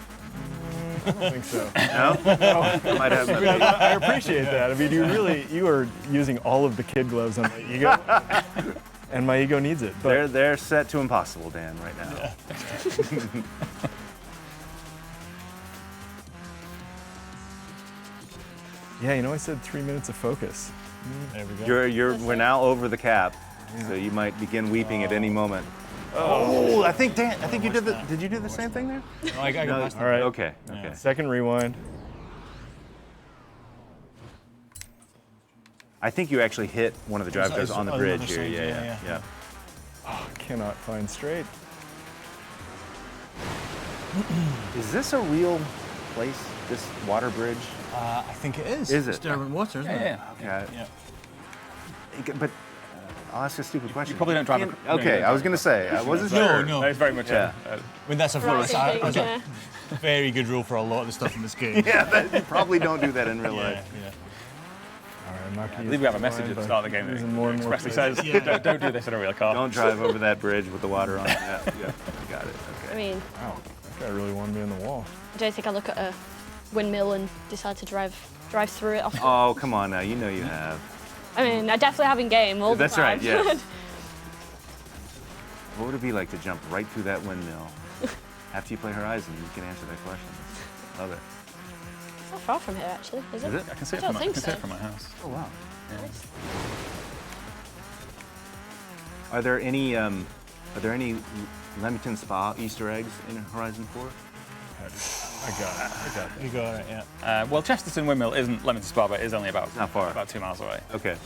I don't think so. No? I might have them. I appreciate that. I mean, you are using all of the kid gloves on my ego, and my ego needs it. But They're set to impossible, Dan, right now. Yeah. Yeah, you know, I said 3 minutes of focus. There we go. We're now over the cap, so you might begin weeping at any moment. Oh, I think you did did you do the same thing there? No, I got past that. All right. Okay. Okay. Second rewind. I think you actually hit one of the drive guitars on the bridge here. Yeah. Oh, cannot find straight. Is this a real place? This water bridge? I think it is. Is it? It's Durban water, isn't it? Yeah. Okay. Yeah. But I'll ask a stupid question. You probably don't drive a. Okay, I was going to say, I wasn't sure. No. It's very much Yeah. I mean, that's a very good rule for a lot of the stuff in this game. You probably don't do that in real life. Yeah. All right, I'm not I going to believe we have a message at the start of the game that expressly says, don't do this in a real car. Don't drive over that bridge with the water on it. Yeah, got it. Okay. I mean, Wow, that guy really wanted me on the wall. I don't think I look at a windmill and decide to drive through it often. Oh, come on now. You know you have. I mean, I definitely have in game all the That's time. right, yes. What would it be like to jump right through that windmill? After you play Horizon, you can answer that question. Love it. It's not far from here, actually, is it? Is it? I can see I it don't from think so. my house. Oh, wow. Yeah. Are there any Leamington Spa Easter eggs in Horizon 4? I got it. You got it, yeah. Well, Chesterton Windmill isn't Leamington Spa, but it is only about Not far. about 2 miles away. Okay.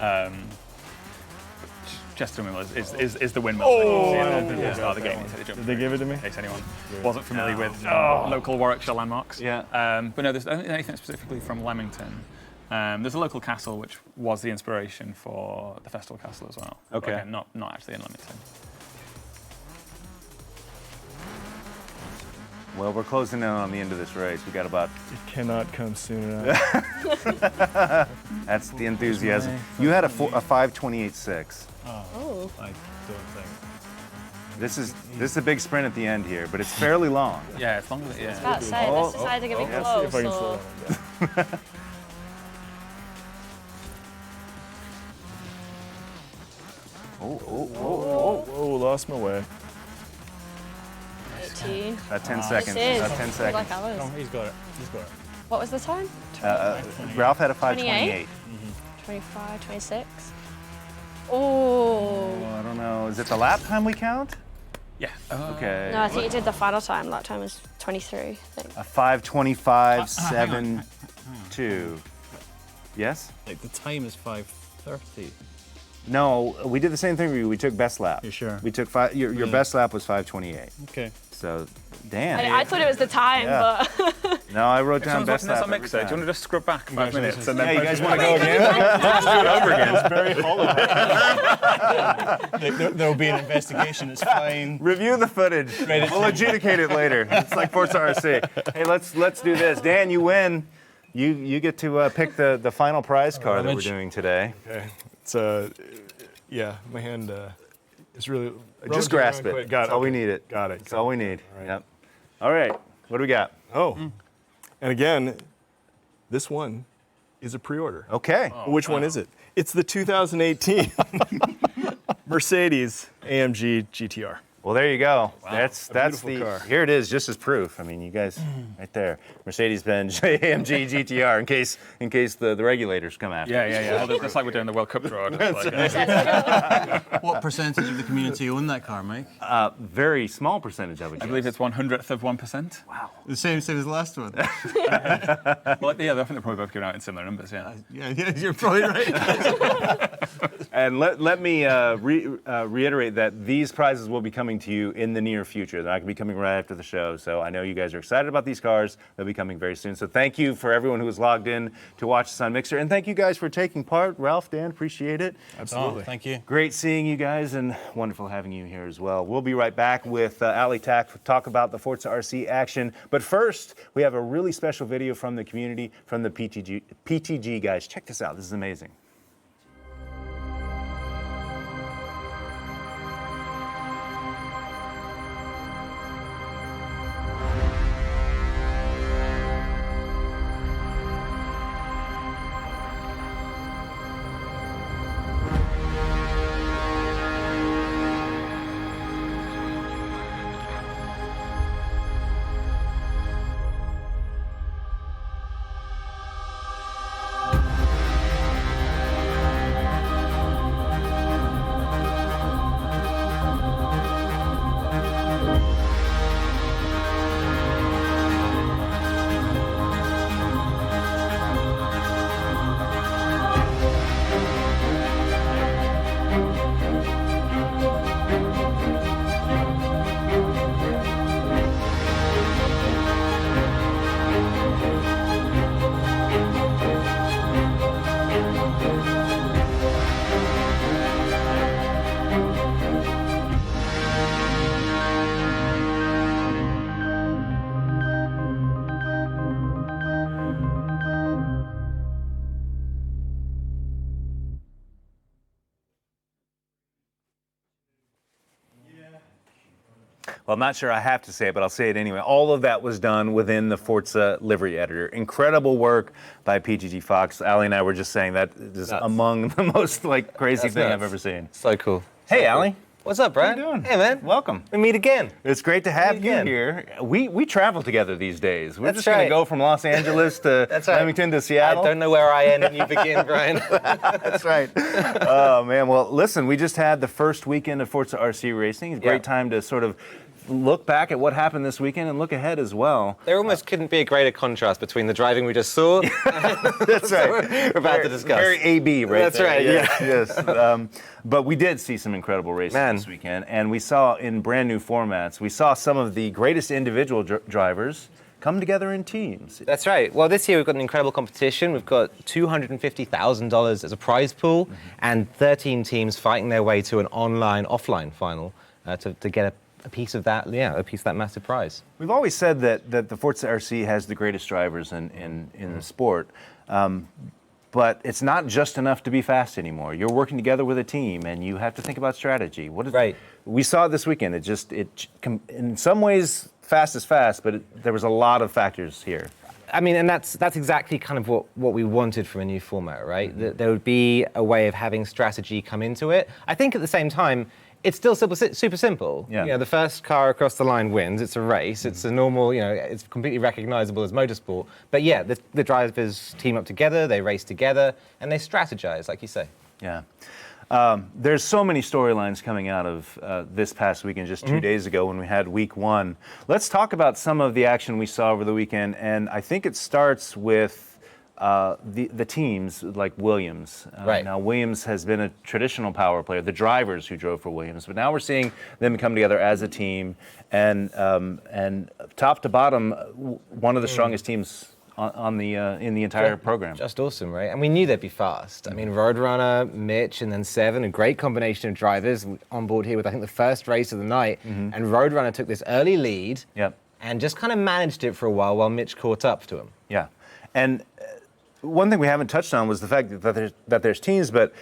Chesterton Windmill is the windmill. Oh, I that don't you see think at the start of the I game. got You take the jump Did they through, give it to me? in case anyone wasn't familiar with local Warwickshire landmarks. Yeah. But no, there's anything specifically from Leamington. There's a local castle which was the inspiration for the festival castle as well. Okay. But again, not actually in Leamington. Well, we're closing in on the end of this race. We got about. It cannot come soon enough. That's the enthusiasm. You had a 5:28.6. Oh. I don't think. This is a big sprint at the end here, but it's fairly long. Yeah, it's longer than I was about to say, this is either going to be Let's see if I can close slow or... down. Yeah. Oh, lost my way. 18. About 10 seconds. This is About 10 seconds. like ours. No, he's got it. What was the time? Ralph had a 5:28. 25, 26. Oh. I don't know. Is it the lap time we count? Yeah. Okay. No, I think you did the final time. That time was 23, I think. A 5:25.72. Yes? Like the time is 5:30. No, we did the same thing for you. We took best lap. You sure? We took your best lap was 5:28. Okay. So, Dan. I thought it was the time, Yeah. but... No, I wrote down Someone's best watching this lap. on Mixer. Do you want to just scrub back 5 minutes? And Yeah, then you guys want to go again? Let's do it over again. It's very holiday. There'll be an investigation. It's fine. Review the footage. We'll adjudicate it later. It's like Forza RC. Hey, let's do this. Dan, you win. You get to pick the final prize car that we're doing today. Okay. It's yeah, my hand is really. Just grasp it. Got That's all we need it. Got it. That's all we need. Yep. All right. What do we got? Oh, and again, this one is a pre-order. Okay. Which one is it? It's the 2018 Mercedes AMG GTR. Well, there you go. Wow. That's beautiful car. Here it is, just as proof. I mean, you guys, right there, Mercedes-Benz AMG GTR. In case the regulators come after. Yeah. Well, that's like we're doing the World Cup draw. What percentage of the community own that car, Mike? Very small percentage, I would guess. I believe it's 1/100 of 1%. Wow. The same as the last one. Well, yeah, I think they're probably both giving out in similar numbers. Yeah. Yeah, you're probably right. And let me reiterate that these prizes will be coming to you in the near future. They're not going to be coming right after the show. So I know you guys are excited about these cars. They'll be coming very soon. So thank you for everyone who was logged in to watch this on Mixer. And thank you guys for taking part. Ralph, Dan, appreciate it. Absolutely. Thank you. Great seeing you guys and wonderful having you here as well. We'll be right back with Ali Tak to talk about the Forza RC action. But first, we have a really special video from the community, from the PTG guys. Check this out. This is amazing. Well, I'm not sure I have to say it, but I'll say it anyway. All of that was done within the Forza livery editor. Incredible work by PGG Fox. Ali and I were just saying that is among the most crazy thing I've ever seen. So cool. Hey, Ali. What's up, Brad? How you doing? Hey, man. Welcome. We meet again. It's great to have you again. here. We travel together these days. We're That's just going right. to go from Los Angeles to Remington to Seattle. I don't know where I end and you begin, Brian. That's right. Oh, man. Well, listen, we just had the first weekend of Forza RC racing. It's a great time to sort of look back at what happened this weekend and look ahead as well. There almost couldn't be a greater contrast between the driving we just saw. That's right. We're about to discuss. Very AB, right? That's there. right. Yes. But we did see some incredible racing this weekend, and we saw in brand new formats. We saw some of the greatest individual drivers come together in teams. That's right. Well, this year we've got an incredible competition. We've got $250,000 as a prize pool, and 13 teams fighting their way to an offline final to get a piece of that, a piece of that massive prize. We've always said that the Forza RC has the greatest drivers in the sport, but it's not just enough to be fast anymore. You're working together with a team, and you have to think about strategy. We saw it this weekend. In some ways, fast is fast, but there was a lot of factors here. I mean, and that's exactly kind of what we wanted from a new format, right? That there would be a way of having strategy come into it. I think at the same time, it's still super simple. Yeah. You know, the first car across the line wins. It's a race. It's a normal, it's completely recognizable as motorsport. But yeah, the drivers team up together, they race together, and they strategize, like you say. Yeah. There's so many storylines coming out of this past weekend, just 2 days ago when we had week one. Let's talk about some of the action we saw over the weekend, and I think it starts with the teams like Williams. Right. Now, Williams has been a traditional power player, the drivers who drove for Williams, but now we're seeing them come together as a team, and top to bottom, one of the strongest teams in the entire program. Just awesome, right? And we knew they'd be fast. I mean, Roadrunner, Mitch, and then Seven, a great combination of drivers on board here with, I think, the first race of the night. And Roadrunner took this early lead and just kind of managed it for a while Mitch caught up to him. Yeah. And one thing we haven't touched on was the fact that there's teams, but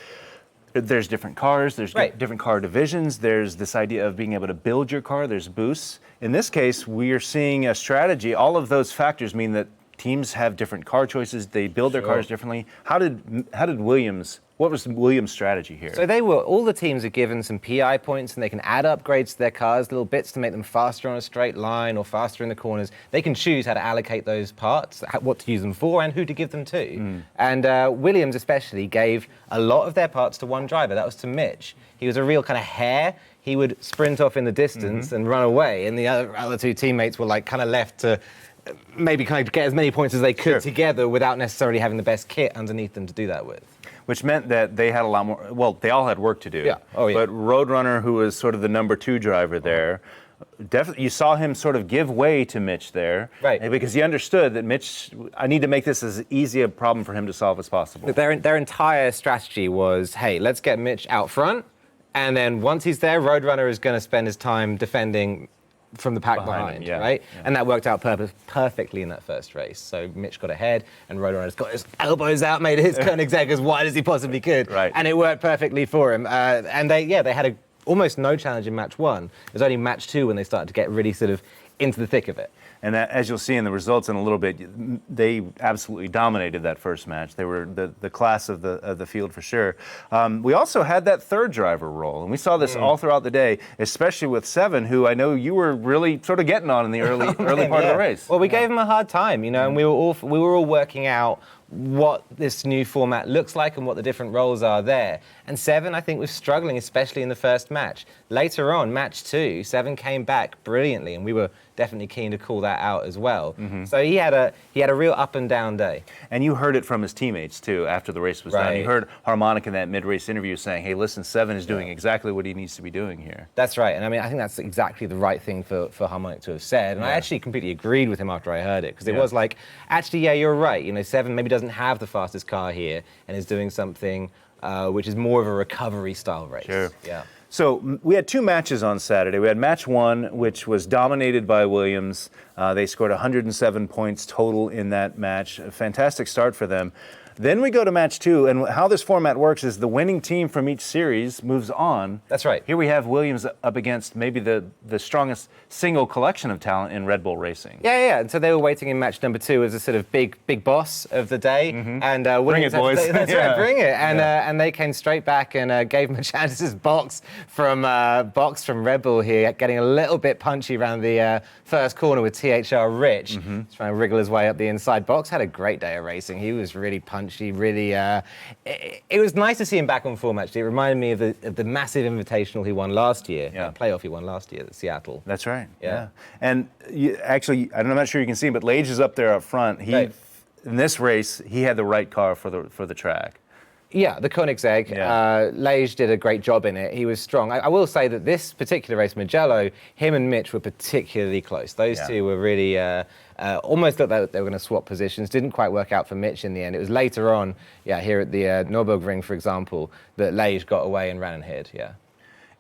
there's different cars, there's different car divisions, there's this idea of being able to build your car, there's boosts. In this case, we are seeing a strategy. All of those factors mean that teams have different car choices, they build their cars differently. How did Williams what was Williams' strategy here? So all the teams are given some PI points, and they can add upgrades to their cars, little bits to make them faster on a straight line or faster in the corners. They can choose how to allocate those parts, what to use them for, and who to give them to. And Williams especially gave a lot of their parts to one driver. That was to Mitch. He was a real kind of hare. He would sprint off in the distance and run away, and the other two teammates were like kind of left to maybe kind of get as many points as they could together without necessarily having the best kit underneath them to do that with. Which meant that they had a lot more, well, they all had work to do. Yeah. Oh, yeah. But Roadrunner, who was sort of the number 2 driver there, definitely you saw him sort of give way to Mitch there. Right. Because he understood that Mitch, I need to make this as easy a problem for him to solve as possible. Their entire strategy was, hey, let's get Mitch out front, and then once he's there, Roadrunner is going to spend his time defending from the pack behind, right? Yeah. And that worked out perfectly in that first race. So Mitch got ahead, and Roadrunner's got his elbows out, made his Koenigsegg as wide as he possibly could, and it worked perfectly for him. And they had almost no challenge in match 1. It was only match 2 when they started to get really sort of into the thick of it. And as you'll see in the results in a little bit, they absolutely dominated that first match. They were the class of the field for sure. We also had that third driver role, and we saw this all throughout the day, especially with Seven, who I know you were really sort of getting on in the early part of the race. Well, we gave him a hard time, you know, and we were all working out what this new format looks like and what the different roles are there. And Seven, I think, was struggling, especially in the first match. Later on, match 2, Seven came back brilliantly, and we were definitely keen to call that out as well. So he had a real up and down day. And you heard it from his teammates too after the race was done. You heard Harmonic in that mid-race interview saying, "Hey, listen, Seven is doing exactly what he needs to be doing here." That's right, and I mean, I think that's exactly the right thing for Harmonic to have said. And I actually completely agreed with him after I heard it, because it was like, actually, yeah, you're right. You know, Seven maybe doesn't have the fastest car here and is doing something which is more of a recovery style race. Sure. Yeah. So we had 2 matches on Saturday. We had match 1, which was dominated by Williams. They scored 107 points total in that match. A fantastic start for them. Then we go to match 2, and how this format works is the winning team from each series moves on. That's right. Here we have Williams up against maybe the strongest single collection of talent in Red Bull racing. Yeah. And so they were waiting in match number 2 as a sort of big boss of the day. And Williams, bring it, boys. That's right, bring it. And they came straight back and gave him a chance. This is Box from Red Bull here, getting a little bit punchy around the first corner with THR Rich. He's trying to wriggle his way up the inside. Box had a great day of racing. He was really punchy. Really, it was nice to see him back on form. Actually, it reminded me of the massive invitational he won last year, playoff he won last year at Seattle. That's right. Yeah. And actually, I'm not sure you can see him, but Lage is up there up front. In this race, he had the right car for the track. Yeah, the Koenigsegg. Lage did a great job in it. He was strong. I will say that this particular race, Mugello, him and Mitch were particularly close. Those two were really almost looked like they were going to swap positions. Didn't quite work out for Mitch in the end. It was later on, here at the Nürburgring, for example, that Lage got away and ran and hid. Yeah.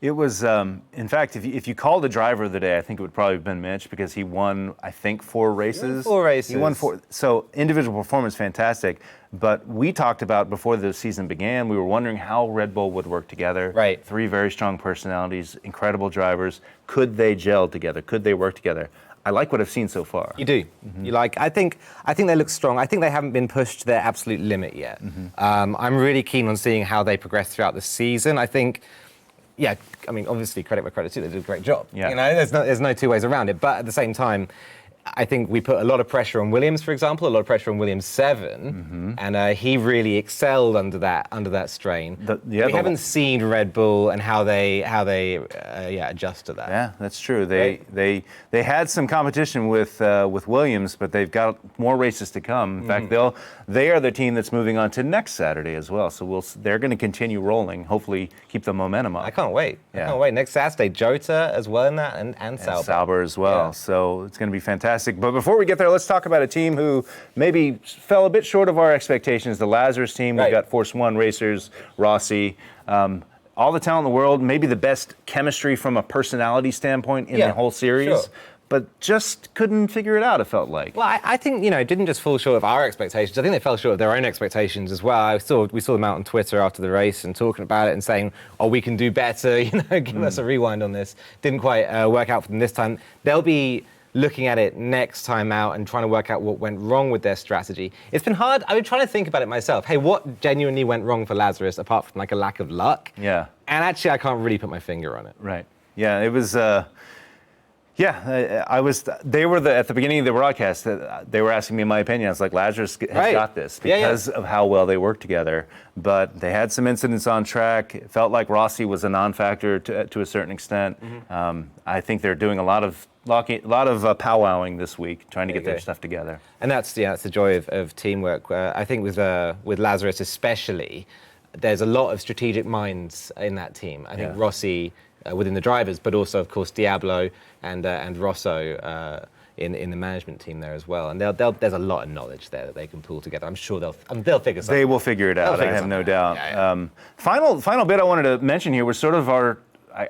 It was, in fact, if you called a driver of the day, I think it would probably have been Mitch, because he won, I think, 4 races. He won 4. So individual performance, fantastic. But we talked about before the season began, we were wondering how Red Bull would work together. Right. 3 very strong personalities, incredible drivers. Could they gel together? Could they work together? I like what I've seen so far. You do. You like. I think they look strong. I think they haven't been pushed to their absolute limit yet. I'm really keen on seeing how they progress throughout the season. I think. Yeah, I mean, obviously, credit where credit's due. They did a great job. Yeah. You know, there's no two ways around it. But at the same time, I think we put a lot of pressure on Williams, for example, a lot of pressure on Williams 7, and he really excelled under that strain. We haven't seen Red Bull and how they adjust to that. Yeah, that's true. They had some competition with Williams, but they've got more races to come. In fact, they are the team that's moving on to next Saturday as well. So they're going to continue rolling. Hopefully, keep the momentum up. I can't wait. I can't wait. Next Saturday, Jota as well in that, and Sauber. Sauber as well. Yeah. So it's going to be fantastic. But before we get there, let's talk about a team who maybe fell a bit short of our expectations. The Lazarus team. We've got Force 1 racers, Rossi, all the talent in the world, maybe the best chemistry from a personality standpoint in the whole series. But just couldn't figure it out, it felt like. Well, I think, it didn't just fall short of our expectations. I think they fell short of their own expectations as well. We saw them out on Twitter after the race and talking about it and saying, we can do better, give us a rewind on this. Didn't quite work out for them this time. They'll be looking at it next time out and trying to work out what went wrong with their strategy. It's been hard. I've been trying to think about it myself. Hey, what genuinely went wrong for Lazarus apart from like a lack of luck? Yeah. And actually, I can't really put my finger on it. Right. Yeah, it was. I was. They were at the beginning of the broadcast. They were asking me my opinion. I was like, Lazarus has got this because of how well they work together. But they had some incidents on track. It felt like Rossi was a non-factor to a certain extent. I think they're doing a lot of powwowing this week, trying to get their stuff together. And that's the joy of teamwork. I think with Lazarus especially, there's a lot of strategic minds in that team. I think Rossi within the drivers, but also of course Diablo and Rosso in the management team there as well. And there's a lot of knowledge there that they can pull together. I'm sure they'll figure something. They will figure it out. I have no doubt. Yeah. Final bit I wanted to mention here was sort of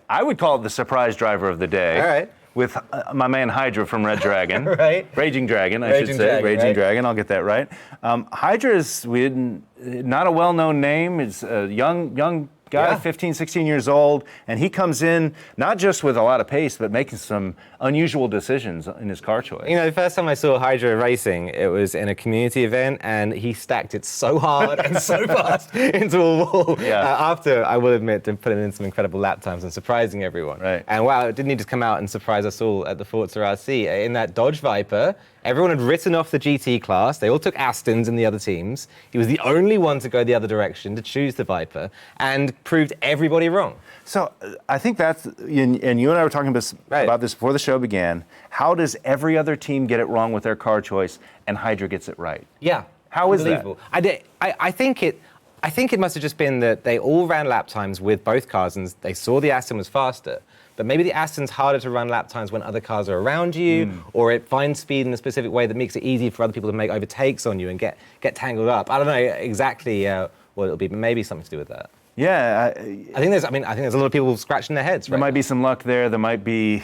I would call it the surprise driver of the day. All right. With my man Hydra from Red Dragon. Right. Raging Dragon, I should say. Raging Dragon, I'll get that right. Hydra is not a well-known name. It's a young guy, 15, 16 years old, and he comes in not just with a lot of pace, but making some unusual decisions in his car choice. You know, the first time I saw Hydra racing, it was in a community event, and he stacked it so hard and so fast into a wall. After, I will admit, to putting in some incredible lap times and surprising everyone. Right. And wow, didn't he just come out and surprise us all at the Forza RC? In that Dodge Viper, everyone had written off the GT class. They all took Astons in the other teams. He was the only one to go the other direction, to choose the Viper, and proved everybody wrong. So I think that's, and you and I were talking about this before the show began. How does every other team get it wrong with their car choice, and Hydra gets it right? Yeah. How is that? I think it must have just been that they all ran lap times with both cars, and they saw the Aston was faster. But maybe the Aston's harder to run lap times when other cars are around you, or it finds speed in a specific way that makes it easy for other people to make overtakes on you and get tangled up. I don't know exactly what it'll be, but maybe something to do with that. Yeah, I think there's a lot of people scratching their heads. There might be some luck there. There might be,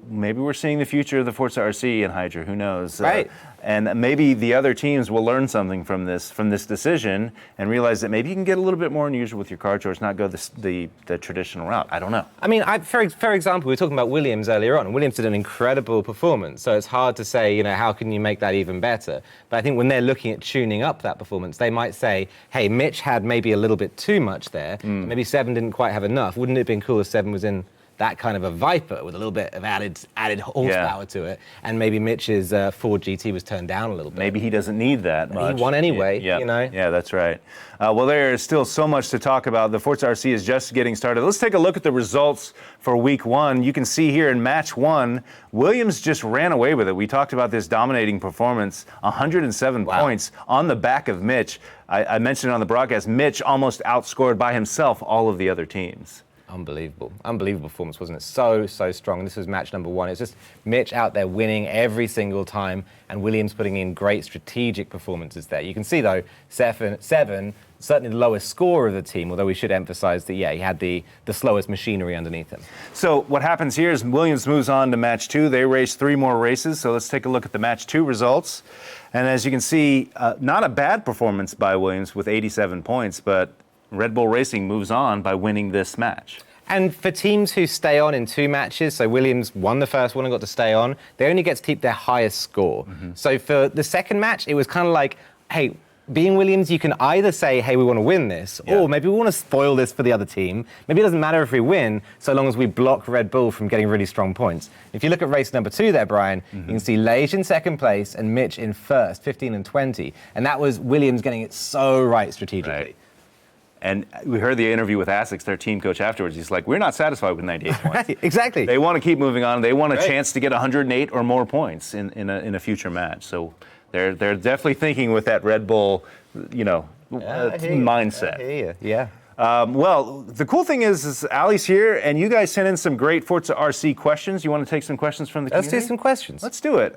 maybe we're seeing the future of the Forza RC in Hydra. Who knows? Right. And maybe the other teams will learn something from this decision and realize that maybe you can get a little bit more unusual with your car choice, not go the traditional route. I don't know. I mean, for example, we were talking about Williams earlier on, and Williams did an incredible performance. So it's hard to say, how can you make that even better? But I think when they're looking at tuning up that performance, they might say, hey, Mitch had maybe a little bit too much there. Maybe 7 didn't quite have enough. Wouldn't it have been cool if 7 was in that kind of a Viper with a little bit of added horsepower to it, and maybe Mitch's Ford GT was turned down a little bit. Maybe he doesn't need that much. He won anyway, Yeah, that's right. Well, there is still so much to talk about. The Forza RC is just getting started. Let's take a look at the results for week 1. You can see here in match 1, Williams just ran away with it. We talked about this dominating performance, 107 points on the back of Mitch. I mentioned on the broadcast, Mitch almost outscored by himself all of the other teams. Unbelievable performance, wasn't it? So strong. This was match number 1. It's just Mitch out there winning every single time, and Williams putting in great strategic performances there. You can see though, 7 certainly the lowest score of the team, although we should emphasize that, he had the slowest machinery underneath him. So what happens here is Williams moves on to match 2. They race 3 more races, so let's take a look at the match 2 results. And as you can see, not a bad performance by Williams with 87 points, but Red Bull Racing moves on by winning this match. And for teams who stay on in 2 matches, so Williams won the first one and got to stay on, they only get to keep their highest score. So for the second match, it was kind of like, hey, being Williams, you can either say, hey, we want to win this, or maybe we want to spoil this for the other team. Maybe it doesn't matter if we win, so long as we block Red Bull from getting really strong points. If you look at race number 2 there, Brian, you can see Leish in second place and Mitch in first, 15 and 20. And that was Williams getting it so right strategically. Right. And we heard the interview with Asics, their team coach, afterwards. He's like, we're not satisfied with 98 points. Right, exactly. They want to keep moving on. They want a chance to get 108 or more points in a future match. So they're definitely thinking with that Red Bull, mindset. I hear you. Yeah. Well, the cool thing is Ali's here, and you guys sent in some great Forza RC questions. You want to take some questions from the community? Let's do some questions. Let's do it.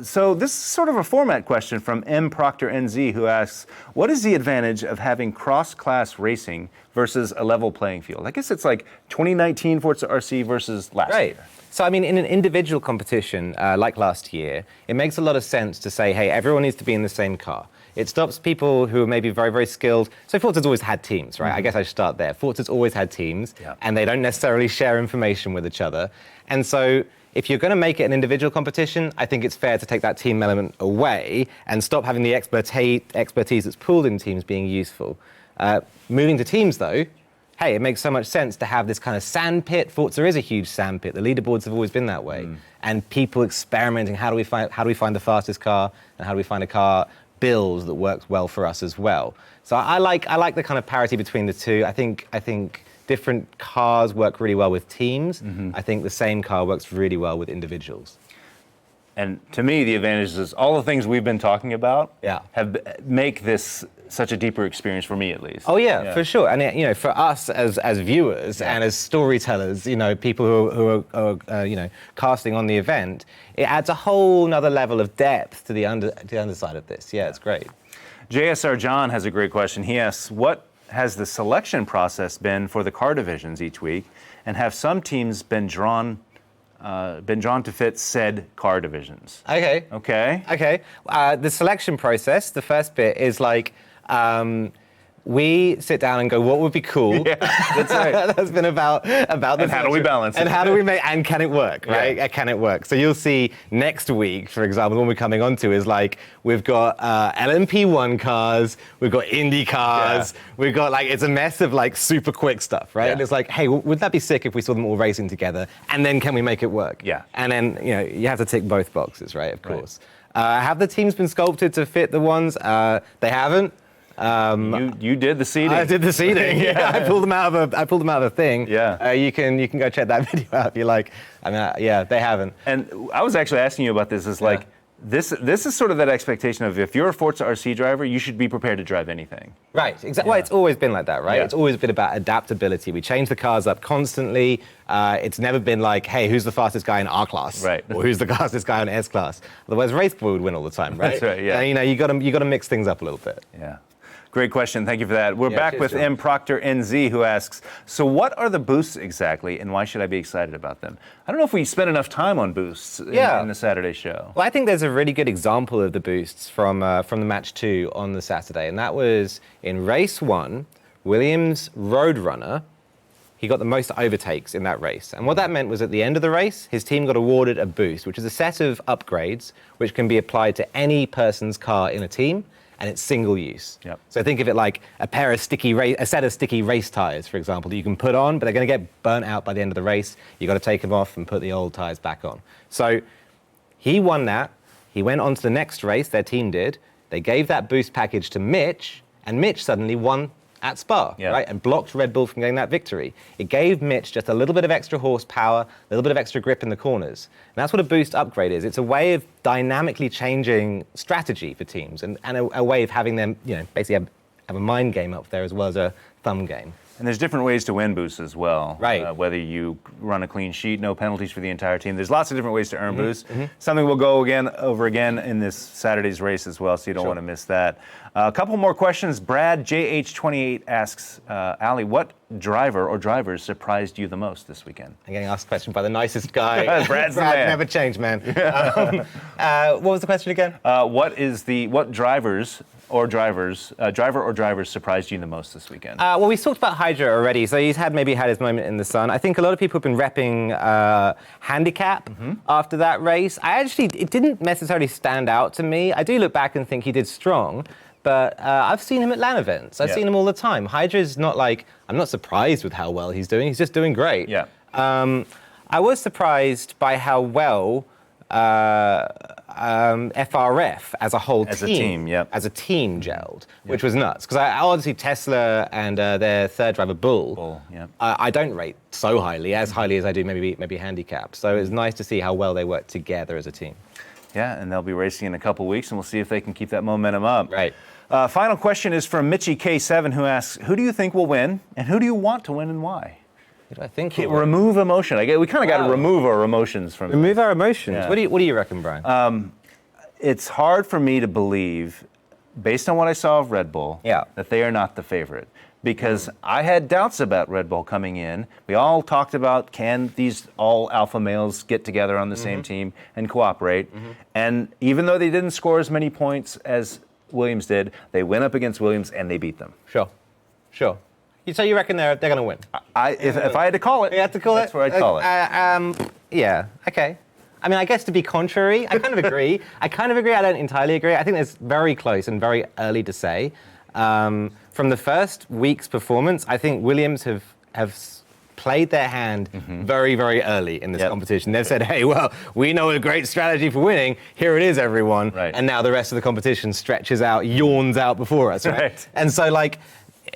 So this is sort of a format question from M. Proctor NZ, who asks, what is the advantage of having cross-class racing versus a level playing field? I guess it's like 2019 Forza RC versus last year. So, I mean, in an individual competition like last year, it makes a lot of sense to say, hey, everyone needs to be in the same car. It stops people who are maybe very, very skilled. So Forza's always had teams, right? I guess I should start there. Forza's always had teams, and they don't necessarily share information with each other. And so if you're going to make it an individual competition, I think it's fair to take that team element away and stop having the expertise that's pooled in teams being useful. Moving to teams, though, hey, it makes so much sense to have this kind of sand pit. Forza is a huge sand pit. The leaderboards have always been that way. And people experimenting, how do we find the fastest car, and how do we find a car build that works well for us as well. So I like the kind of parity between the two. I think different cars work really well with teams. I think the same car works really well with individuals. And to me, the advantage is all the things we've been talking about make this such a deeper experience for me, at least. Oh yeah, for sure. And for us as viewers and as storytellers, people who are casting on the event, it adds a whole nother level of depth to the underside of this. Yeah, it's great. JSR John has a great question. He asks, what has the selection process been for the car divisions each week, and have some teams been drawn to fit said car divisions? Okay. The selection process, the first bit is like, we sit down and go, what would be cool? Yeah, that's right. That's been about the and how do we balance it? And how do we make, and can it work, right? Yeah. Can it work? So you'll see next week, for example, the one we're coming on to is like, we've got LMP1 cars, we've got Indy cars, we've got it's a mess of super quick stuff, right? Yeah. And it's like, hey, would that be sick if we saw them all racing together? And then can we make it work? Yeah. And then, you have to tick both boxes, right? Of course. Have the teams been sculpted to fit the ones? They haven't. You did the seeding. I did the seeding. Yeah, I pulled them out of a thing. Yeah. You can go check that video out if you like. I mean, they haven't. And I was actually asking you about this. This is sort of that expectation of if you're a Forza RC driver, you should be prepared to drive anything. Right. Exactly. Well, it's always been like that, right? Yeah. It's always been about adaptability. We change the cars up constantly. It's never been like, hey, who's the fastest guy in R class? Right. Or who's the fastest guy in S class? Otherwise, Raceboy would win all the time, right? That's right. Yeah. You got to mix things up a little bit. Yeah. Great question. Thank you for that. We're back with M. Proctor NZ, who asks, so what are the boosts exactly, and why should I be excited about them? I don't know if we spent enough time on boosts in the Saturday show. Well, I think there's a really good example of the boosts from the match 2 on the Saturday, and that was in race 1, Williams' Roadrunner. He got the most overtakes in that race. And what that meant was at the end of the race, his team got awarded a boost, which is a set of upgrades which can be applied to any person's car in a team. And it's single use. Yep. So think of it like a set of sticky race tires, for example, that you can put on, but they're going to get burnt out by the end of the race. You've got to take them off and put the old tires back on. So he won that. He went on to the next race, their team did. They gave that boost package to Mitch, and Mitch suddenly won at Spa, right? And blocked Red Bull from getting that victory. It gave Mitch just a little bit of extra horsepower, a little bit of extra grip in the corners. And that's what a boost upgrade is. It's a way of dynamically changing strategy for teams and a way of having them, basically have a mind game up there as well as a thumb game. And there's different ways to win boosts as well. Right. Whether you run a clean sheet, no penalties for the entire team. There's lots of different ways to earn boosts. Something we'll go over again in this Saturday's race as well, so you don't want to miss that. A couple more questions. Brad JH28 asks, Ali, what driver or drivers surprised you the most this weekend? I'm getting asked a question by the nicest guy. Brad's the man. Never changed, man. What was the question again? What drivers surprised you the most this weekend? Well, we talked about Hydra already, so he's maybe had his moment in the sun. I think a lot of people have been repping handicap after that race. It didn't necessarily stand out to me. I do look back and think he did strong, but I've seen him at LAN events. I've seen him all the time. Hydra's not I'm not surprised with how well he's doing. He's just doing great. Yeah. I was surprised by how well FRF as a whole as a team gelled, which was nuts. Because obviously Tesla and their third driver Bull, I don't rate so highly as I do maybe handicap. So it's nice to see how well they work together as a team. Yeah, and they'll be racing in a couple weeks, and we'll see if they can keep that momentum up. Right. Final question is from Mitchie K7, who asks, who do you think will win, and who do you want to win and why? Who do I think? Remove emotion. We kind of got to remove our emotions from. Remove our emotions. Yeah. What do you reckon, Brian? It's hard for me to believe, based on what I saw of Red Bull, that they are not the favorite. Because I had doubts about Red Bull coming in. We all talked about, can these all alpha males get together on the same team and cooperate? And even though they didn't score as many points as Williams did. They went up against Williams and they beat them. Sure. So you reckon they're going to win? If I had to call it, you had to call that's what I'd call it. Yeah. Okay. I mean, I guess to be contrary, I kind of agree. I don't entirely agree. I think it's very close and very early to say. From the first week's performance, I think Williams have played their hand very, very early in this competition. They've said, hey, well, we know a great strategy for winning. Here it is, everyone. Right. And now the rest of the competition stretches out, yawns out before us, right? And so, like,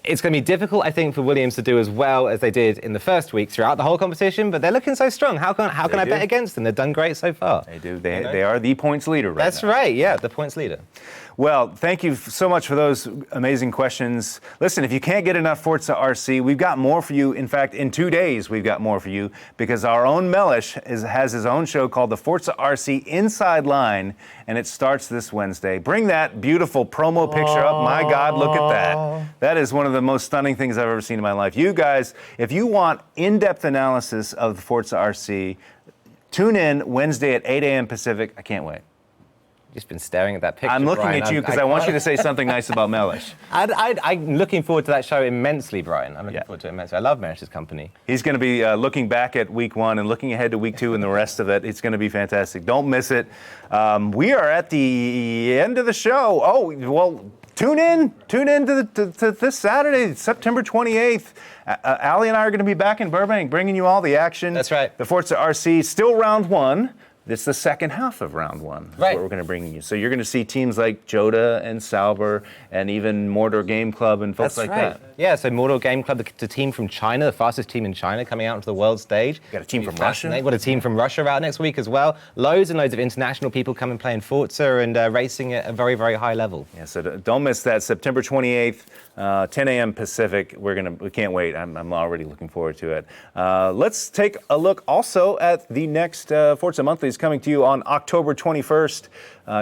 it's going to be difficult, I think, for Williams to do as well as they did in the first week throughout the whole competition, but they're looking so strong. How can I bet against them? They've done great so far. They do. They are the points leader right now. That's right, yeah, the points leader. Well, thank you so much for those amazing questions. Listen, if you can't get enough Forza RC, we've got more for you. In fact, in 2 days, we've got more for you because our own Mellish has his own show called the Forza RC Inside Line, and it starts this Wednesday. Bring that beautiful promo picture up. My God, look at that. That is one of the most stunning things I've ever seen in my life. You guys, if you want in-depth analysis of the Forza RC, tune in Wednesday at 8 a.m. Pacific. I can't wait. Just been staring at that picture. I'm looking Brian. at you because I want you to say something nice about Mellish. I'm looking forward to that show immensely, Brian. I'm looking forward to it immensely. I love Mellish's company. He's going to be looking back at week 1 and looking ahead to week 2 and the rest of it. It's going to be fantastic. Don't miss it. We are at the end of the show. Oh, well, tune in to this Saturday, September 28th. Allie and I are going to be back in Burbank bringing you all the action. That's right. The Forza RC, still round 1. It's the second half of round 1. That's what we're going to bring you. So you're going to see teams like Joda and Sauber and even Mordor Game Club and folks that. Yeah, so Mordor Game Club, the team from China, the fastest team in China, coming out onto the world stage. Got a team from Russia. We've got a team from Russia out next week as well. Loads and loads of international people coming playing Forza and racing at a very, very high level. Yeah, so don't miss that. September 28th, 10 a.m. Pacific. We can't wait. I'm already looking forward to it. Let's take a look also at the next Forza Monthly is coming to you on October 21st.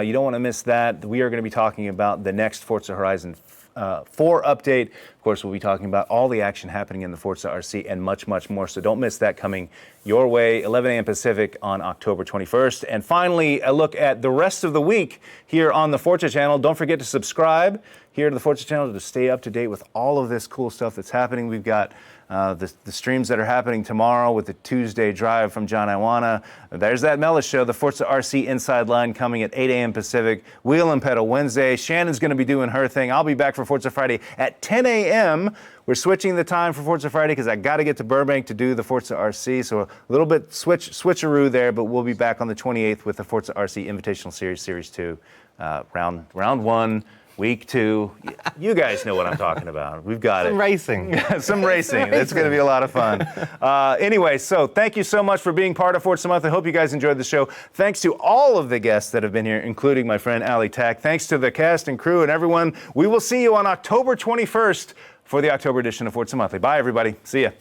You don't want to miss that. We are going to be talking about the next Forza Horizon 4 update. Of course, we'll be talking about all the action happening in the Forza RC and much, much more. So don't miss that coming your way, 11 a.m. Pacific on October 21st. And finally, a look at the rest of the week here on the Forza channel. Don't forget to subscribe here to the Forza channel to stay up to date with all of this cool stuff that's happening. We've got the streams that are happening tomorrow with the Tuesday drive from John Iwana. There's that Mellish show, the Forza RC Inside Line coming at 8 a.m. Pacific. Wheel and Pedal Wednesday. Shannon's going to be doing her thing. I'll be back for Forza Friday at 10 a.m. We're switching the time for Forza Friday because I got to get to Burbank to do the Forza RC. So a little bit switcheroo there, but we'll be back on the 28th with the Forza RC Invitational Series, Series 2, round 1. Week 2, you guys know what I'm talking about. We've got Some racing. Some racing. It's going to be a lot of fun. Anyway, so thank you so much for being part of Forza Month. I hope you guys enjoyed the show. Thanks to all of the guests that have been here, including my friend Ali Tack. Thanks to the cast and crew and everyone. We will see you on October 21st for the October edition of Forza Monthly. Bye, everybody. See ya.